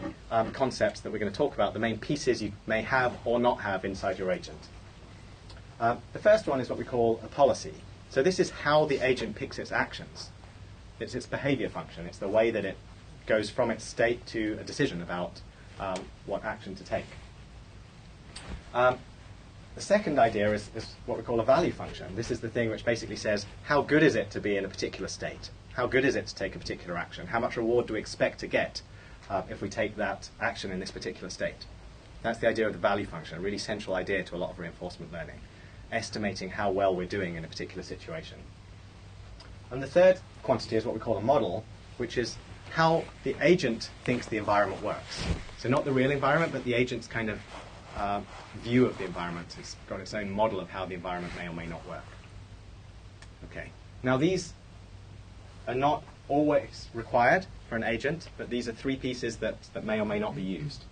concepts that we're going to talk about, the main pieces you may have or not have inside your agent. The first one is what we call a policy. So this is how the agent picks its actions. It's its behavior function. It's the way that it goes from its state to a decision about what action to take. The second idea is what we call a value function. This is the thing which basically says, how good is it to be in a particular state? How good is it to take a particular action? How much reward do we expect to get if we take that action in this particular state? That's the idea of the value function, a really central idea to a lot of reinforcement learning, estimating how well we're doing in a particular situation. And the third quantity is what we call a model, which is how the agent thinks the environment works. So not the real environment, but the agent's kind of view of the environment. It's got its own model of how the environment may or may not work. Okay. Now these are not always required for an agent, but these are 3 pieces that may or may not be used.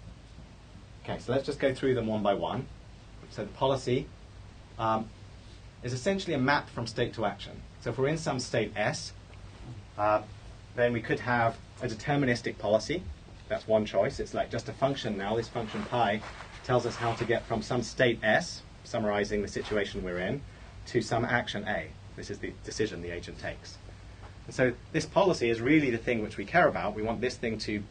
Okay, so let's just go through them one by one. So the policy is essentially a map from state to action. So if we're in some state S, then we could have a deterministic policy. That's one choice. It's like just a function now. This function pi tells us how to get from some state S, summarizing the situation we're in, to some action A. This is the decision the agent takes. And so this policy is really the thing which we care about. We want this thing to,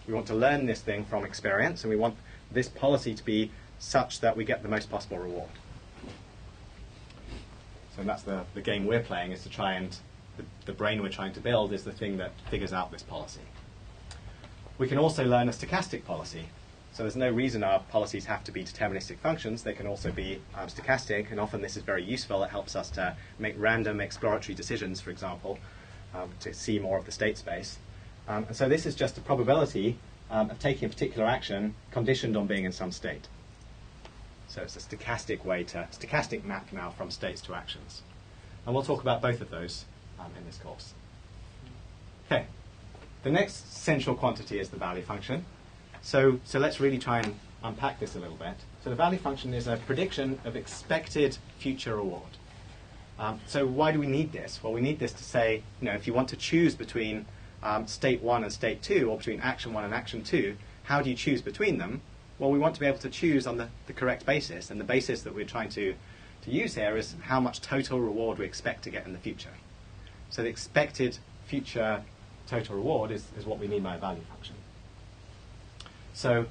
we want to learn this thing from experience, and we want this policy to be such that we get the most possible reward. So that's the game we're playing, is to try and, the brain we're trying to build is the thing that figures out this policy. We can also learn a stochastic policy. So there's no reason our policies have to be deterministic functions. They can also be stochastic, and often this is very useful. It helps us to make random exploratory decisions, for example, to see more of the state space. And so this is just a probability of taking a particular action conditioned on being in some state. So it's a stochastic map now from states to actions. And we'll talk about both of those in this course. Okay. The next central quantity is the value function. So let's really try and unpack this a little bit. So the value function is a prediction of expected future reward. So why do we need this? Well, we need this to say, if you want to choose between state 1 and state 2, or between action 1 and action 2, how do you choose between them? Well, we want to be able to choose on the correct basis, and the basis that we're trying to use here is how much total reward we expect to get in the future. So the expected future total reward is what we mean by a value function. So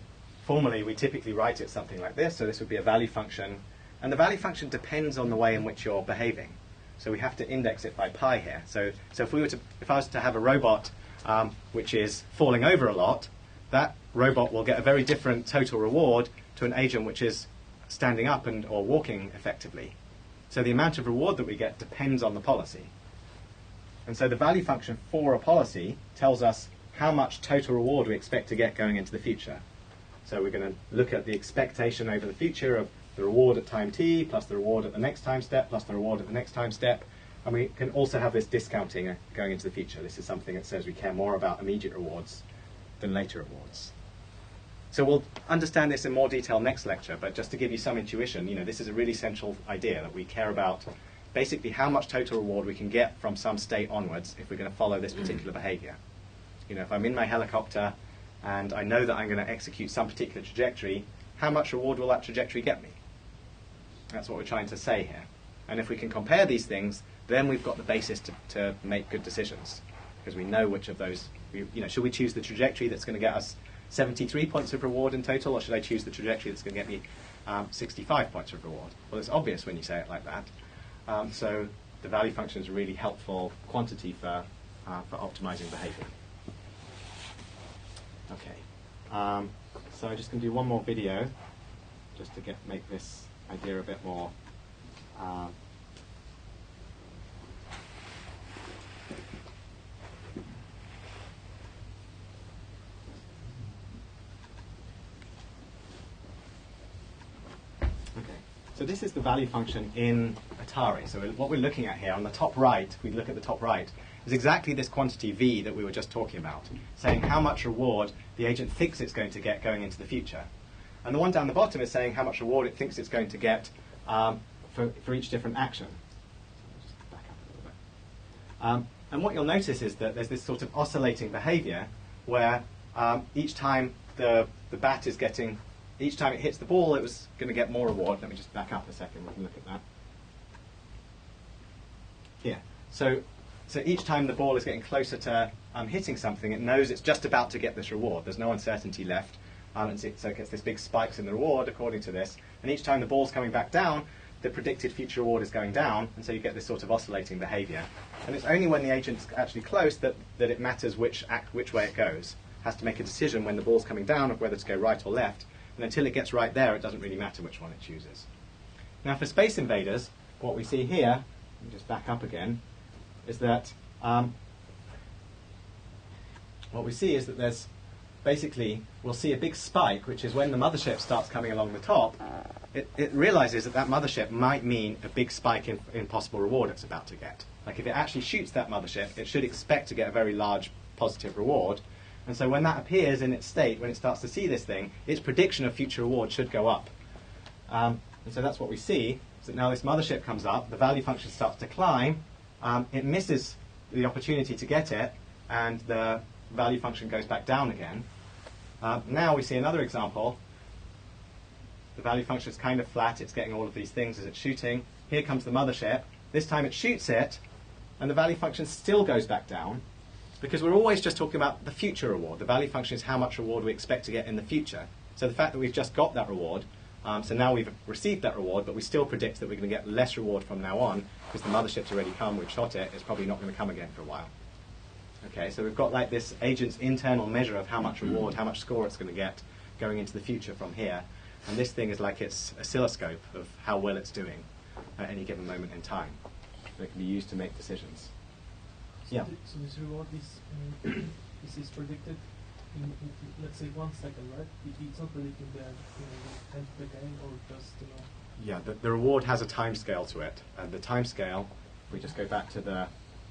formally, we typically write it something like this. So this would be a value function, and the value function depends on the way in which you're behaving. So we have to index it by pi here. So if I was to have a robot which is falling over a lot, that robot will get a very different total reward to an agent which is standing up or walking effectively. So the amount of reward that we get depends on the policy. And so the value function for a policy tells us how much total reward we expect to get going into the future. So we're going to look at the expectation over the future of the reward at time t, plus the reward at the next time step, plus the reward at the next time step. And we can also have this discounting going into the future. This is something that says we care more about immediate rewards than later rewards. So we'll understand this in more detail next lecture, but just to give you some intuition, this is a really central idea that we care about basically how much total reward we can get from some state onwards if we're going to follow this particular behavior. If I'm in my helicopter and I know that I'm going to execute some particular trajectory, how much reward will that trajectory get me? That's what we're trying to say here. And if we can compare these things, then we've got the basis to make good decisions, because we know which of those, should we choose the trajectory that's going to get us 73 points of reward in total, or should I choose the trajectory that's going to get me 65 points of reward? Well, it's obvious when you say it like that. So the value function is a really helpful quantity for optimizing behavior. Okay. So I'm just going to do one more video just to make this idea a bit more So this is the value function in Atari. So what we're looking at here on the top right, if we look at the top right, is exactly this quantity V that we were just talking about, saying how much reward the agent thinks it's going to get going into the future. And the one down the bottom is saying how much reward it thinks it's going to get for each different action. So just back up a little bit. And what you'll notice is that there's this sort of oscillating behavior where each time the bat is getting, each time it hits the ball, it was going to get more reward. Let me just back up a second. We can look at that. Here. So each time the ball is getting closer to hitting something, it knows it's just about to get this reward. There's no uncertainty left. And so it gets this big spikes in the reward according to this. And each time the ball's coming back down, the predicted future reward is going down. And so you get this sort of oscillating behavior. And it's only when the agent's actually close that it matters which way it goes. It has to make a decision when the ball's coming down of whether to go right or left. And until it gets right there, it doesn't really matter which one it chooses. Now for Space Invaders, what we see here, let me just back up again, is that what we see is that there's basically, we'll see a big spike, which is when the mothership starts coming along the top, it realizes that mothership might mean a big spike in possible reward it's about to get. Like if it actually shoots that mothership, it should expect to get a very large positive reward. And so when that appears in its state, when it starts to see this thing, its prediction of future reward should go up. And so that's what we see, is that now this mothership comes up, the value function starts to climb, it misses the opportunity to get it, and the value function goes back down again. Now we see another example. The value function is kind of flat, it's getting all of these things as it's shooting. Here comes the mothership. This time it shoots it, and the value function still goes back down, because we're always just talking about the future reward. The value function is how much reward we expect to get in the future. So the fact that we've just got that reward, so now we've received that reward, but we still predict that we're going to get less reward from now on, because the mothership's already come, we've shot it, it's probably not going to come again for a while. Okay, so we've got like this agent's internal measure of how much reward, how much score it's going to get going into the future from here. And this thing is like its oscilloscope of how well it's doing at any given moment in time. That can be used to make decisions. So Yeah. So this reward is predicted let's say 1 second, right? It's not predicting the end of the game, or just Yeah, the reward has a time scale to it, and the time scale. If we just go back to the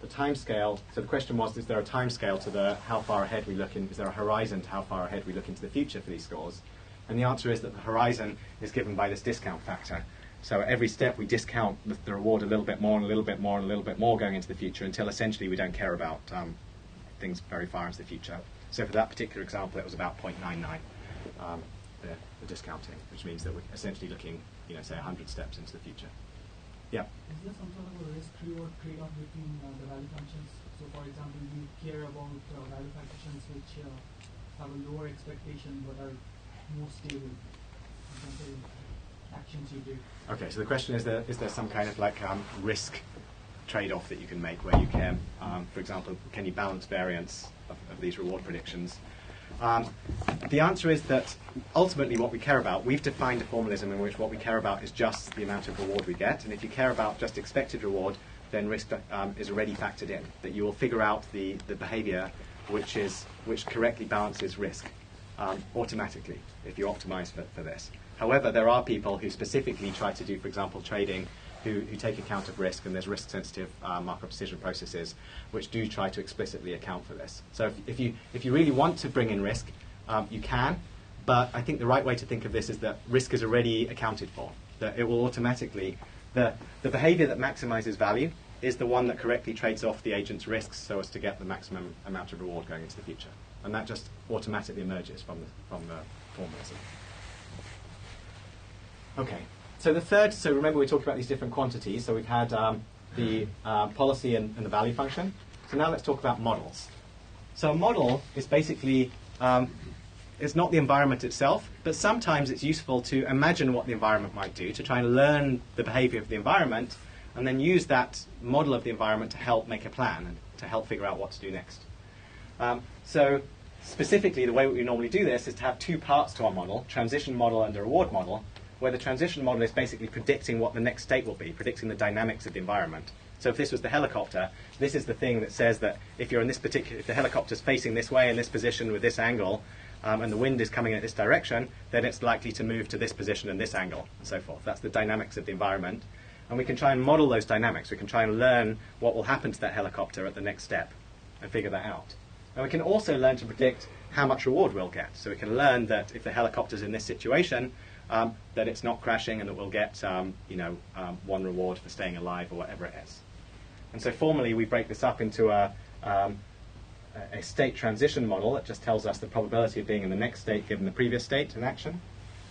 time scale. So the question was: is there a time scale to the how far ahead we look in? Is there a horizon to how far ahead we look into the future for these scores? And the answer is that the horizon is given by this discount factor. So at every step we discount the reward a little bit more and a little bit more and a little bit more going into the future until essentially we don't care about things very far into the future. So for that particular example, it was about 0.99, the discounting, which means that we're essentially looking, say 100 steps into the future. Yeah. Is there some sort of a risk-reward trade-off between the value functions? So for example, you care about value functions which have a lower expectation but are more stable in terms of actions you do. Okay, so the question is there some kind of risk trade-off that you can make where you can, for example, can you balance variance of these reward predictions? The answer is that ultimately what we care about, we've defined a formalism in which what we care about is just the amount of reward we get, and if you care about just expected reward, then risk is already factored in, that you will figure out the behavior which correctly balances risk automatically if you optimize for this. However, there are people who specifically try to do, for example, trading, who take account of risk, and there's risk-sensitive markup decision processes which do try to explicitly account for this. So if you really want to bring in risk, you can, but I think the right way to think of this is that risk is already accounted for, that it will automatically, the behavior that maximizes value is the one that correctly trades off the agent's risks so as to get the maximum amount of reward going into the future. And that just automatically emerges from the formalism. Okay, so remember we talked about these different quantities. So we've had the policy and the value function. So now let's talk about models. So a model is basically, it's not the environment itself, but sometimes it's useful to imagine what the environment might do, to try and learn the behavior of the environment, and then use that model of the environment to help make a plan and to help figure out what to do next. So specifically, the way we normally do this is to have two parts to our model, transition model and a reward model, where the transition model is basically predicting what the next state will be, predicting the dynamics of the environment. So if this was the helicopter, this is the thing that says that if you're in this particular, if the helicopter's facing this way in this position with this angle, and the wind is coming in this direction, then it's likely to move to this position and this angle, and so forth. That's the dynamics of the environment. And we can try and model those dynamics. We can try and learn what will happen to that helicopter at the next step and figure that out. And we can also learn to predict how much reward we'll get. So we can learn that if the helicopter's in this situation, that it's not crashing and that we'll get one reward for staying alive or whatever it is. And so formally we break this up into a state transition model that just tells us the probability of being in the next state given the previous state in action,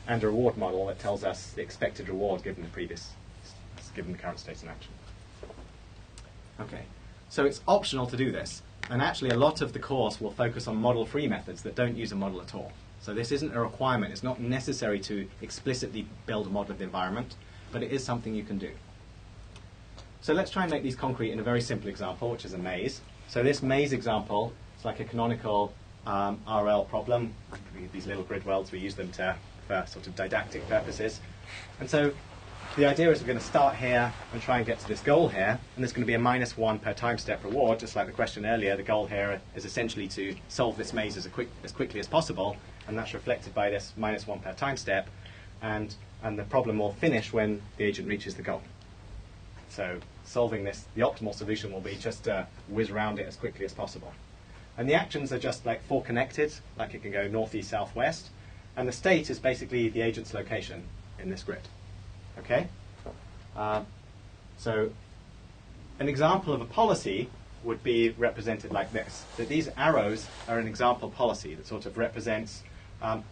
and a reward model that tells us the expected reward given the current state in action. Okay, so it's optional to do this, and actually a lot of the course will focus on model-free methods that don't use a model at all. So this isn't a requirement. It's not necessary to explicitly build a model of the environment, but it is something you can do. So let's try and make these concrete in a very simple example, which is a maze. So this maze example is like a canonical RL problem. These little grid worlds, we use them for sort of didactic purposes. And so the idea is we're going to start here and try and get to this goal here, and there's going to be a -1 per time step reward, just like the question earlier. The goal here is essentially to solve this maze as quickly as possible, and that's reflected by this -1 per time step, and the problem will finish when the agent reaches the goal. So solving this, the optimal solution will be just to whiz around it as quickly as possible. And the actions are just like four connected, like it can go north, east, south, west, and the state is basically the agent's location in this grid. Okay? So an example of a policy would be represented like this. That these arrows are an example policy that sort of represents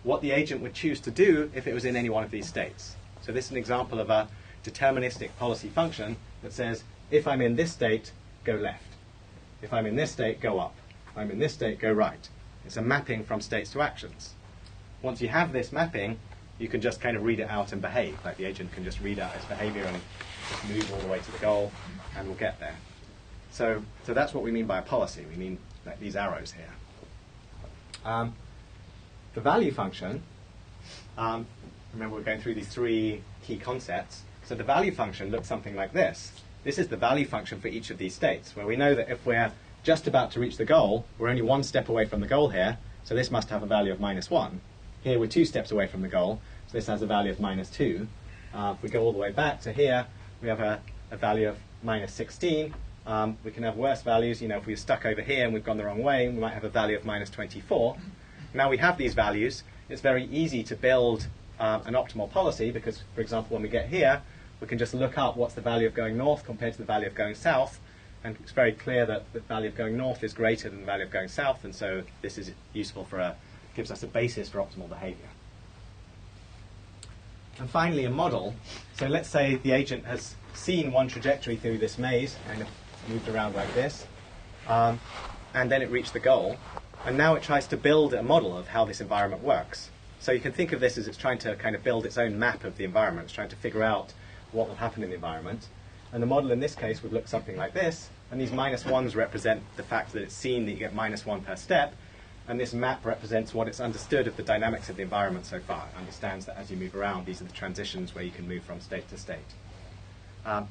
what the agent would choose to do if it was in any one of these states. So this is an example of a deterministic policy function that says, if I'm in this state, go left. If I'm in this state, go up. If I'm in this state, go right. It's a mapping from states to actions. Once you have this mapping, you can just kind of read it out and behave. Like the agent can just read out its behavior and just move all the way to the goal, and we'll get there. So that's what we mean by a policy. We mean like these arrows here. The value function, remember we're going through these three key concepts. So the value function looks something like this. This is the value function for each of these states, where we know that if we're just about to reach the goal, we're only one step away from the goal here, So this must have a value of -1. Here we're 2 steps away from the goal, so this has a value of -2. If we go all the way back to here, we have a value of -16. We can have worse values. You know, if we're stuck over here and we've gone the wrong way, we might have a value of -24. Now we have these values. It's very easy to build an optimal policy because, for example, when we get here, we can just look up what's the value of going north compared to the value of going south, and it's very clear that the value of going north is greater than the value of going south, and so this is useful gives us a basis for optimal behavior. And finally, a model. So let's say the agent has seen one trajectory through this maze, kind of moved around like this, and then it reached the goal, and now it tries to build a model of how this environment works. So you can think of this as it's trying to kind of build its own map of the environment. It's trying to figure out what will happen in the environment. And the model in this case would look something like this, and these -1s represent the fact that it's seen that you get -1 per step, and this map represents what it's understood of the dynamics of the environment so far. It understands that as you move around, these are the transitions where you can move from state to state.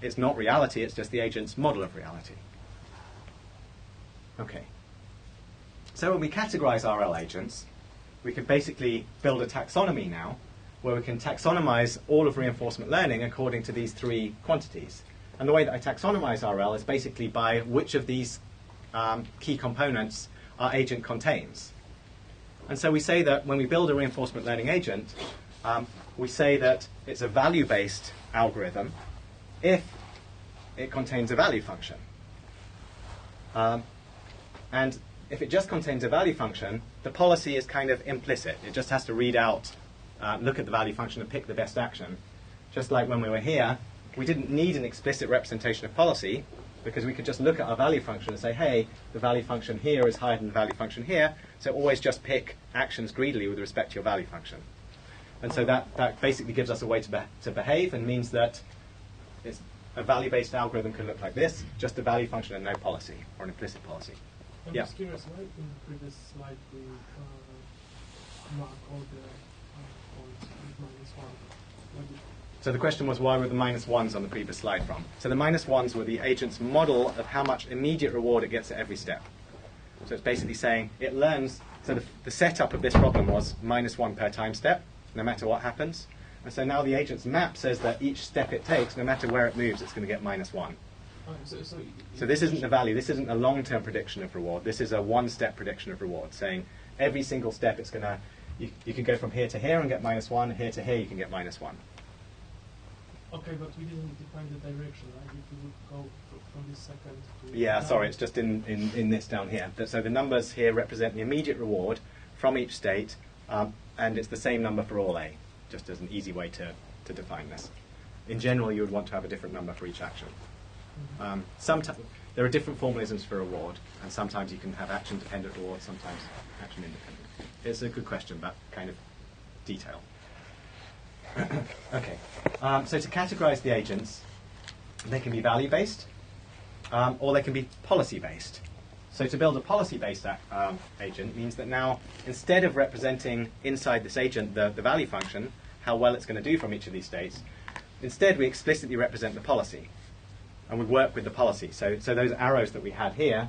It's not reality, it's just the agent's model of reality. Okay. So when we categorize RL agents, we can basically build a taxonomy now where we can taxonomize all of reinforcement learning according to these 3 quantities. And the way that I taxonomize RL is basically by which of these key components our agent contains. And so we say that when we build a reinforcement learning agent, we say that it's a value-based algorithm if it contains a value function. And if it just contains a value function, the policy is kind of implicit. It just has to read out, look at the value function and pick the best action. Just like when we were here, we didn't need an explicit representation of policy because we could just look at our value function and say, hey, the value function here is higher than the value function here, so always just pick actions greedily with respect to your value function. And so that basically gives us a way to behave and means that a value-based algorithm can look like this, just a value function and no policy, or an implicit policy. I'm Yeah. just curious, why in the previous slide we mark all the points with -1? Why did So the question was, why were the -1s on the previous slide from? So the -1s were the agent's model of how much immediate reward it gets at every step. So it's basically saying it learns, so the setup of this problem was -1 per time step, no matter what happens. And so now the agent's map says that each step it takes, no matter where it moves, it's going to get -1. So this isn't the value, this isn't a long-term prediction of reward, this is a one-step prediction of reward, saying every single step it's going to, you can go from here to here and get -1, here to here you can get -1. Okay, but we didn't define the direction, right? If we would go from this second to... Yeah, sorry, it's just in this down here. So the numbers here represent the immediate reward from each state, and it's the same number for all A, just as an easy way to define this. In general, you would want to have a different number for each action. Sometimes there are different formalisms for reward, and sometimes you can have action-dependent reward, sometimes action-independent. It's a good question, but kind of detail. Okay, so to categorize the agents, they can be value-based, or they can be policy-based. So to build a policy-based agent means that now, instead of representing inside this agent the value function, how well it's going to do from each of these states, instead we explicitly represent the policy, and we work with the policy. So those arrows that we had here,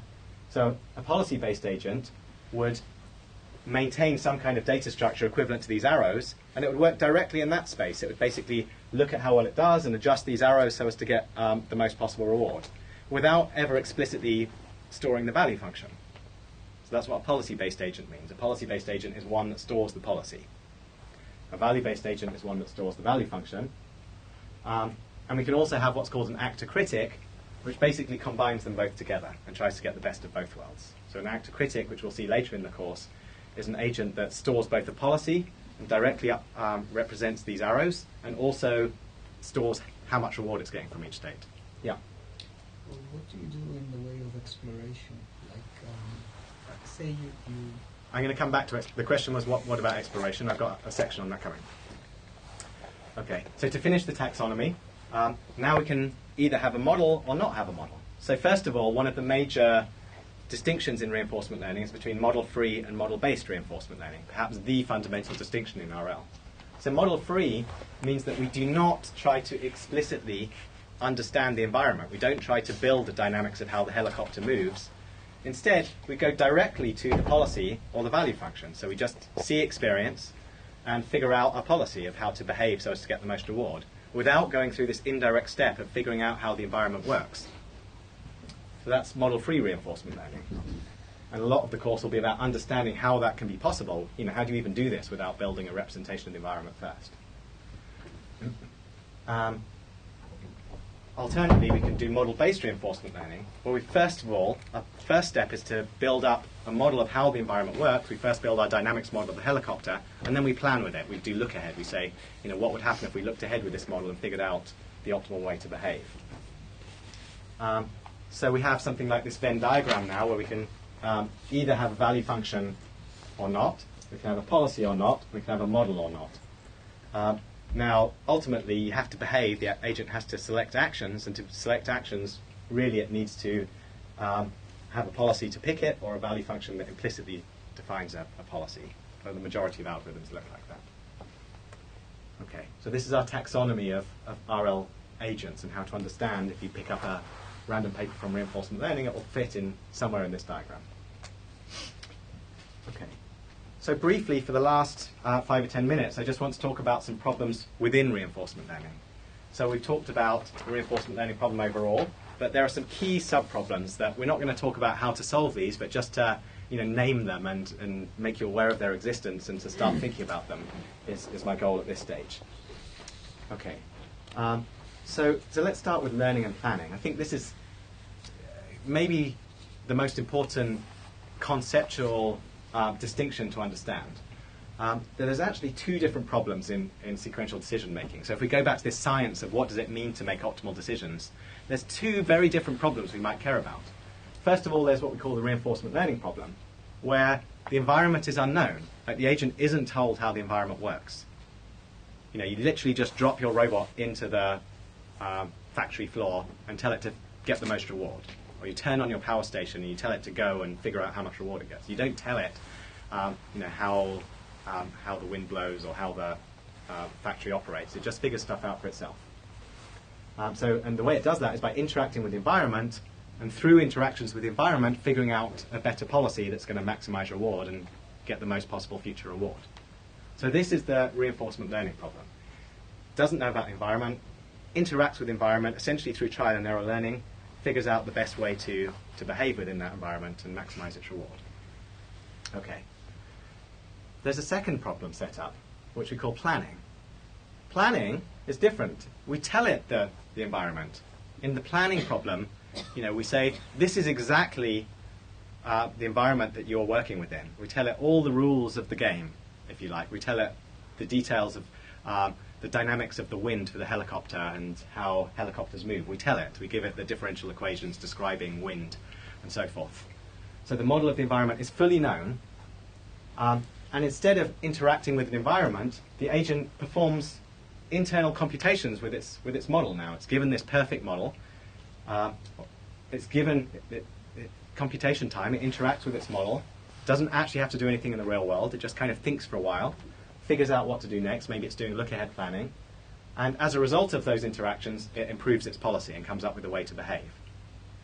so a policy-based agent would maintain some kind of data structure equivalent to these arrows, and it would work directly in that space. It would basically look at how well it does and adjust these arrows so as to get the most possible reward, without ever explicitly storing the value function. So that's what a policy-based agent means. A policy-based agent is one that stores the policy. A value-based agent is one that stores the value function. And we can also have what's called an actor critic, which basically combines them both together and tries to get the best of both worlds. So an actor critic, which we'll see later in the course, is an agent that stores both the policy and directly represents these arrows, and also stores how much reward it's getting from each state. Yeah? Well, what do you do in the way of exploration? Like, say you I'm going to come back to it. The question was, what about exploration? I've got a section on that coming. Okay, so to finish the taxonomy, now we can either have a model or not have a model. So first of all, one of the major distinctions in reinforcement learning is between model-free and model-based reinforcement learning, perhaps the fundamental distinction in RL. So model-free means that we do not try to explicitly understand the environment. We don't try to build the dynamics of how the helicopter moves. Instead, we go directly to the policy or the value function. So we just see experience and figure out a policy of how to behave so as to get the most reward, without going through this indirect step of figuring out how the environment works. So that's model-free reinforcement learning. And a lot of the course will be about understanding how that can be possible. You know, how do you even do this without building a representation of the environment first? Alternatively, we can do model-based reinforcement learning, where we first of all, our first step is to build up a model of how the environment works. We first build our dynamics model of the helicopter, and then we plan with it. We do look ahead. We say, you know, what would happen if we looked ahead with this model and figured out the optimal way to behave? So we have something like this Venn diagram now, where we can either have a value function or not, we can have a policy or not, we can have a model or not. Now, ultimately, you have to behave. The agent has to select actions, and to select actions, really it needs to have a policy to pick it, or a value function that implicitly defines a policy. So the majority of algorithms look like that. Okay, so this is our taxonomy of RL agents, and how to understand if you pick up a random paper from reinforcement learning, it will fit in somewhere in this diagram. Okay. So briefly, for the last 5 or 10 minutes, I just want to talk about some problems within reinforcement learning. So we've talked about the reinforcement learning problem overall, but there are some key sub-problems that we're not going to talk about how to solve these, but just to name them and make you aware of their existence and to start thinking about them is my goal at this stage. Okay. So let's start with learning and planning. I think this is maybe the most important conceptual distinction to understand. There's actually two different problems in sequential decision making. So if we go back to this science of what does it mean to make optimal decisions, there's two very different problems we might care about. First of all, there's what we call the reinforcement learning problem, where the environment is unknown. Like the agent isn't told how the environment works. You know, you literally just drop your robot into the factory floor and tell it to get the most reward. Or you turn on your power station and you tell it to go and figure out how much reward it gets. You don't tell it, how the wind blows or how the factory operates. It just figures stuff out for itself. And the way it does that is by interacting with the environment, and through interactions with the environment, figuring out a better policy that's going to maximize reward and get the most possible future reward. So this is the reinforcement learning problem. Doesn't know about the environment, interacts with the environment, essentially through trial and error learning, figures out the best way to behave within that environment and maximize its reward. Okay. There's a second problem set up, which we call planning. Planning is different. We tell it the environment. In the planning problem, we say, this is exactly the environment that you're working within. We tell it all the rules of the game, if you like. We tell it the details of the dynamics of the wind for the helicopter and how helicopters move. We tell it. We give it the differential equations describing wind and so forth. So the model of the environment is fully known. And instead of interacting with an environment, the agent performs internal computations with its model now. It's given this perfect model. It's given computation time. It interacts with its model. Doesn't actually have to do anything in the real world. It just kind of thinks for a while, figures out what to do next. Maybe it's doing look-ahead planning. And as a result of those interactions, it improves its policy and comes up with a way to behave.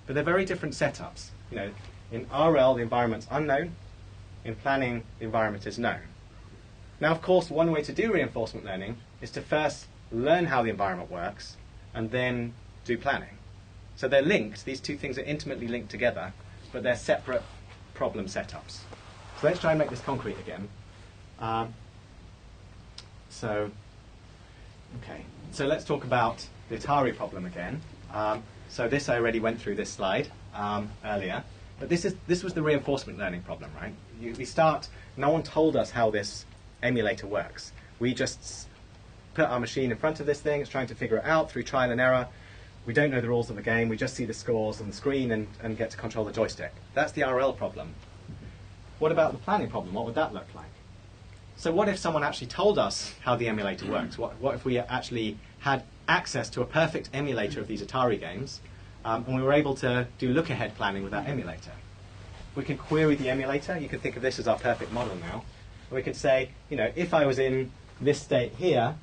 But they're very different setups. In RL, the environment's unknown. In planning, the environment is known. Now, of course, one way to do reinforcement learning is to first learn how the environment works and then do planning. So they're linked. These two things are intimately linked together, but they're separate problem setups. So let's try and make this concrete again. So let's talk about the Atari problem again. So this, I already went through this slide earlier. But this was the reinforcement learning problem, right? We start, no one told us how this emulator works. We just put our machine in front of this thing, it's trying to figure it out through trial and error. We don't know the rules of the game, we just see the scores on the screen and get to control the joystick. That's the RL problem. What about the planning problem? What would that look like? So what if someone actually told us how the emulator works? What if we actually had access to a perfect emulator of these Atari games, and we were able to do look-ahead planning with that emulator? We could query the emulator. You could think of this as our perfect model now. We could say, if I was in this state here,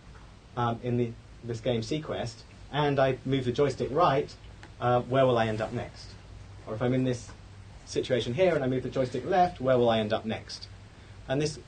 in this game Sequest, and I move the joystick right, where will I end up next? Or if I'm in this situation here and I move the joystick left, where will I end up next? And this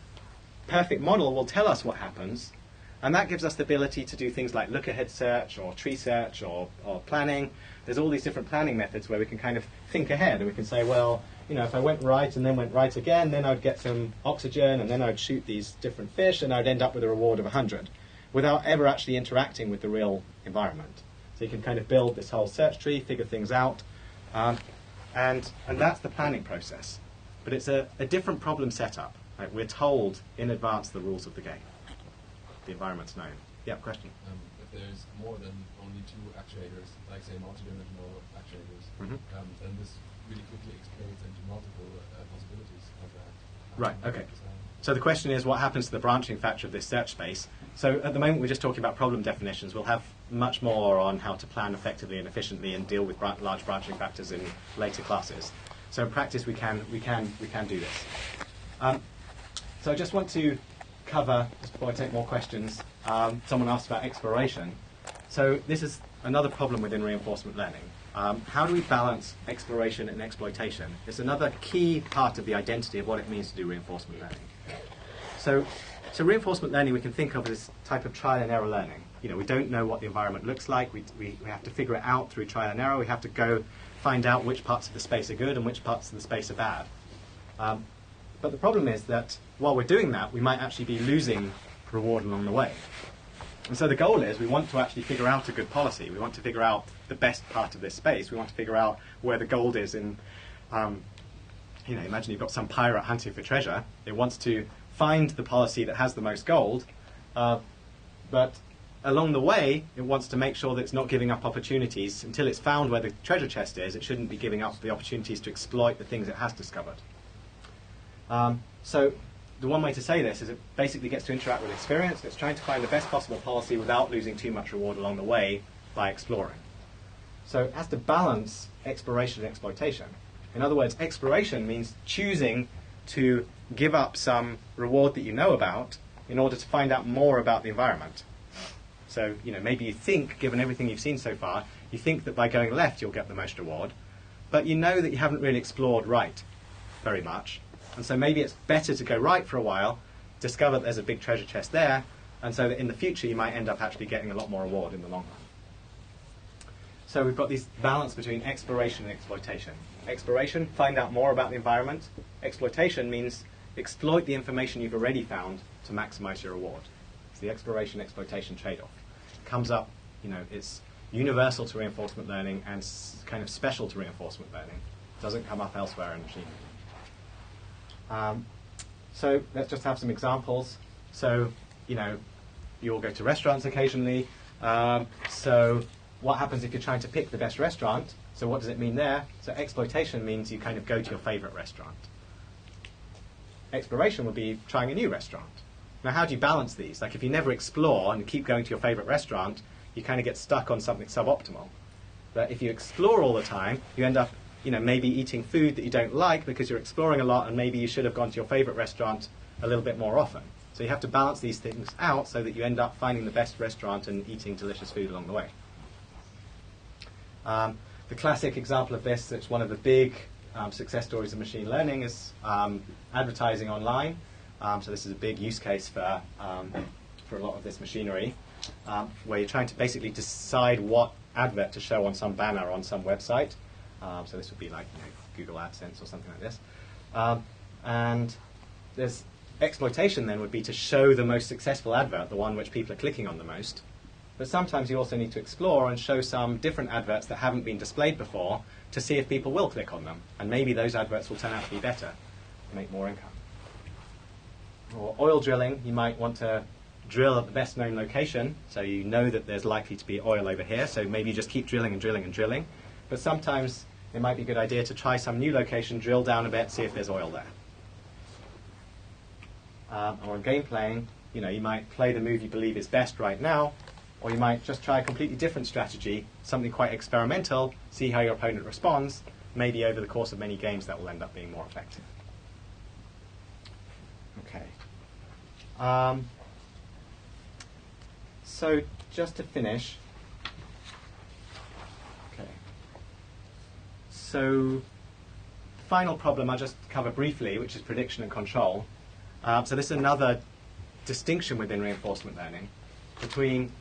perfect model will tell us what happens, and that gives us the ability to do things like look-ahead search or tree search or planning. There's all these different planning methods where we can kind of think ahead, and we can say, well, you know, if I went right and then went right again, then I'd get some oxygen, and then I'd shoot these different fish, and I'd end up with a reward of 100, without ever actually interacting with the real environment. So you can kind of build this whole search tree, figure things out, and that's the planning process. But it's a different problem setup. Like, we're told in advance the rules of the game. The environment's known. Yeah, question? If there's more than only two actuators, like say multidimensional actuators, then this really quickly explodes into multiple possibilities of that. Right, okay. So the question is, what happens to the branching factor of this search space? So at the moment we're just talking about problem definitions. We'll have much more on how to plan effectively and efficiently and deal with large branching factors in later classes. So in practice we can do this. So I just want to cover, just before I take more questions, someone asked about exploration. So this is another problem within reinforcement learning. How do we balance exploration and exploitation? It's another key part of the identity of what it means to do reinforcement learning. So reinforcement learning we can think of as type of trial and error learning. You know, we don't know what the environment looks like. We have to figure it out through trial and error. We have to go find out which parts of the space are good and which parts of the space are bad. But the problem is that while we're doing that, we might actually be losing reward along the way. And so the goal is we want to actually figure out a good policy. We want to figure out the best part of this space. We want to figure out where the gold is in, you know, imagine you've got some pirate hunting for treasure. It wants to find the policy that has the most gold, but along the way, it wants to make sure that it's not giving up opportunities. Until it's found where the treasure chest is, it shouldn't be giving up the opportunities to exploit the things it has discovered. So the one way to say this is it basically gets to interact with experience. It's trying to find the best possible policy without losing too much reward along the way by exploring. So it has to balance exploration and exploitation. In other words, exploration means choosing to give up some reward that you know about in order to find out more about the environment. So, you know, maybe you think, given everything you've seen so far, you think that by going left you'll get the most reward, but you know that you haven't really explored right very much. And so maybe it's better to go right for a while, discover that there's a big treasure chest there, and so that in the future you might end up actually getting a lot more reward in the long run. So we've got this balance between exploration and exploitation. Exploration, find out more about the environment. Exploitation means exploit the information you've already found to maximize your reward. It's the exploration-exploitation trade-off. It comes up, you know, it's universal to reinforcement learning and kind of special to reinforcement learning. It doesn't come up elsewhere in machine learning. So let's just have some examples. So, you know, you all go to restaurants occasionally. So what happens if you're trying to pick the best restaurant? So what does it mean there? So exploitation means you kind of go to your favorite restaurant. Exploration would be trying a new restaurant. Now, how do you balance these? Like, if you never explore and keep going to your favorite restaurant, you kind of get stuck on something suboptimal. But if you explore all the time, you end up, you know, maybe eating food that you don't like because you're exploring a lot, and maybe you should have gone to your favorite restaurant a little bit more often. So you have to balance these things out so that you end up finding the best restaurant and eating delicious food along the way. The classic example of this, that's one of the big success stories of machine learning, is advertising online. So this is a big use case for a lot of this machinery, where you're trying to basically decide what advert to show on some banner on some website. So this would be like, you know, Google AdSense or something like this. And there's exploitation then would be to show the most successful advert, the one which people are clicking on the most. But sometimes you also need to explore and show some different adverts that haven't been displayed before to see if people will click on them. And maybe those adverts will turn out to be better, make more income. Or oil drilling, you might want to drill at the best known location, so you know that there's likely to be oil over here, so maybe you just keep drilling and drilling and drilling. But sometimes it might be a good idea to try some new location, drill down a bit, see if there's oil there. Or in game playing, you know, you might play the move you believe is best right now, or you might just try a completely different strategy, something quite experimental, see how your opponent responds. Maybe over the course of many games that will end up being more effective. Okay. So just to finish, okay. So final problem I'll just cover briefly, which is prediction and control. So this is another distinction within reinforcement learning between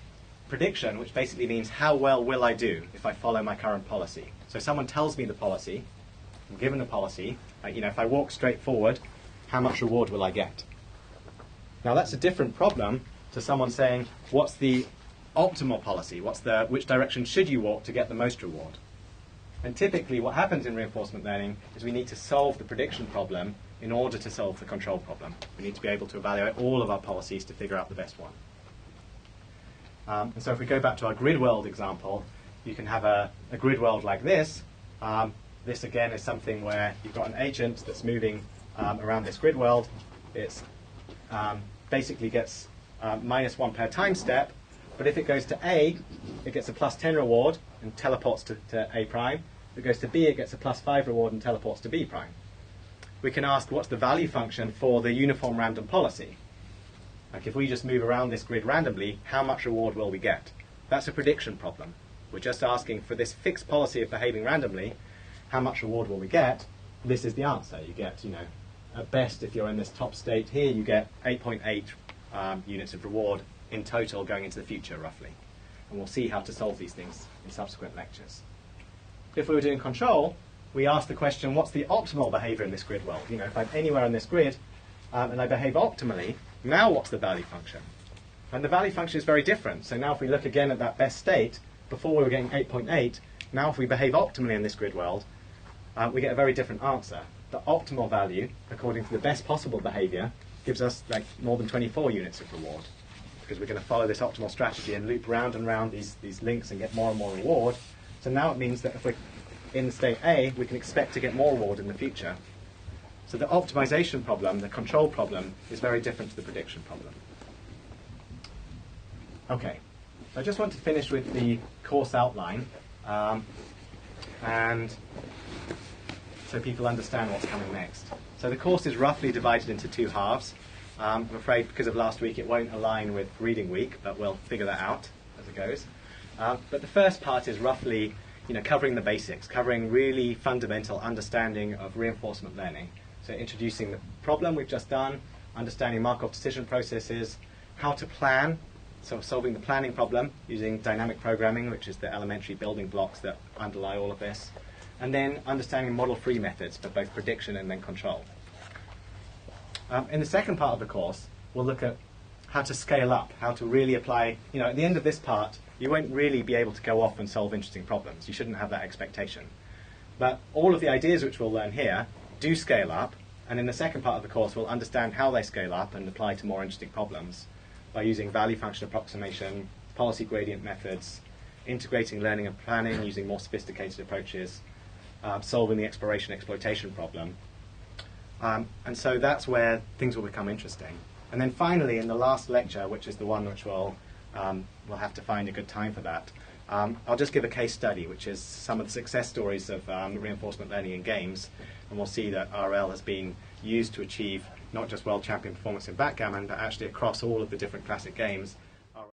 prediction, which basically means how well will I do if I follow my current policy. So someone tells me the policy, I'm given the policy, if I walk straight forward, how much reward will I get? Now that's a different problem to someone saying, what's the optimal policy? Which direction should you walk to get the most reward? And typically what happens in reinforcement learning is we need to solve the prediction problem in order to solve the control problem. We need to be able to evaluate all of our policies to figure out the best one. And so if we go back to our grid world example, you can have a grid world like this. This again is something where you've got an agent that's moving around this grid world. It's basically gets -1 per time step, but if it goes to A, it gets a +10 reward and teleports to A prime. If it goes to B, it gets a +5 reward and teleports to B prime. We can ask, what's the value function for the uniform random policy? Like if we just move around this grid randomly, how much reward will we get? That's a prediction problem. We're just asking for this fixed policy of behaving randomly, how much reward will we get? This is the answer. You get, at best, if you're in this top state here, you get 8.8 units of reward in total going into the future, roughly. And we'll see how to solve these things in subsequent lectures. If we were doing control, we ask the question, what's the optimal behavior in this grid world? If I'm anywhere on this grid and I behave optimally, now what's the value function? And the value function is very different. So now if we look again at that best state, before we were getting 8.8, now if we behave optimally in this grid world, we get a very different answer. The optimal value, according to the best possible behavior, gives us like more than 24 units of reward, because we're going to follow this optimal strategy and loop round and round these links and get more and more reward. So now it means that if we're in state A, we can expect to get more reward in the future. So the optimization problem, the control problem, is very different to the prediction problem. Okay, I just want to finish with the course outline, and so people understand what's coming next. So the course is roughly divided into 2 halves. I'm afraid because of last week it won't align with reading week, but we'll figure that out as it goes. But the first part is roughly covering the basics, covering really fundamental understanding of reinforcement learning. So introducing the problem we've just done, understanding Markov decision processes, how to plan, so solving the planning problem using dynamic programming, which is the elementary building blocks that underlie all of this, and then understanding model-free methods for both prediction and then control. In the second part of the course, we'll look at how to scale up, how to really apply, at the end of this part, you won't really be able to go off and solve interesting problems. You shouldn't have that expectation. But all of the ideas which we'll learn here do scale up, and in the second part of the course, we'll understand how they scale up and apply to more interesting problems by using value function approximation, policy gradient methods, integrating learning and planning using more sophisticated approaches, solving the exploration-exploitation problem. And so that's where things will become interesting. And then finally, in the last lecture, which is the one which we'll have to find a good time for that, I'll just give a case study, which is some of the success stories of reinforcement learning in games. And we'll see that RL has been used to achieve not just world champion performance in backgammon, but actually across all of the different classic games,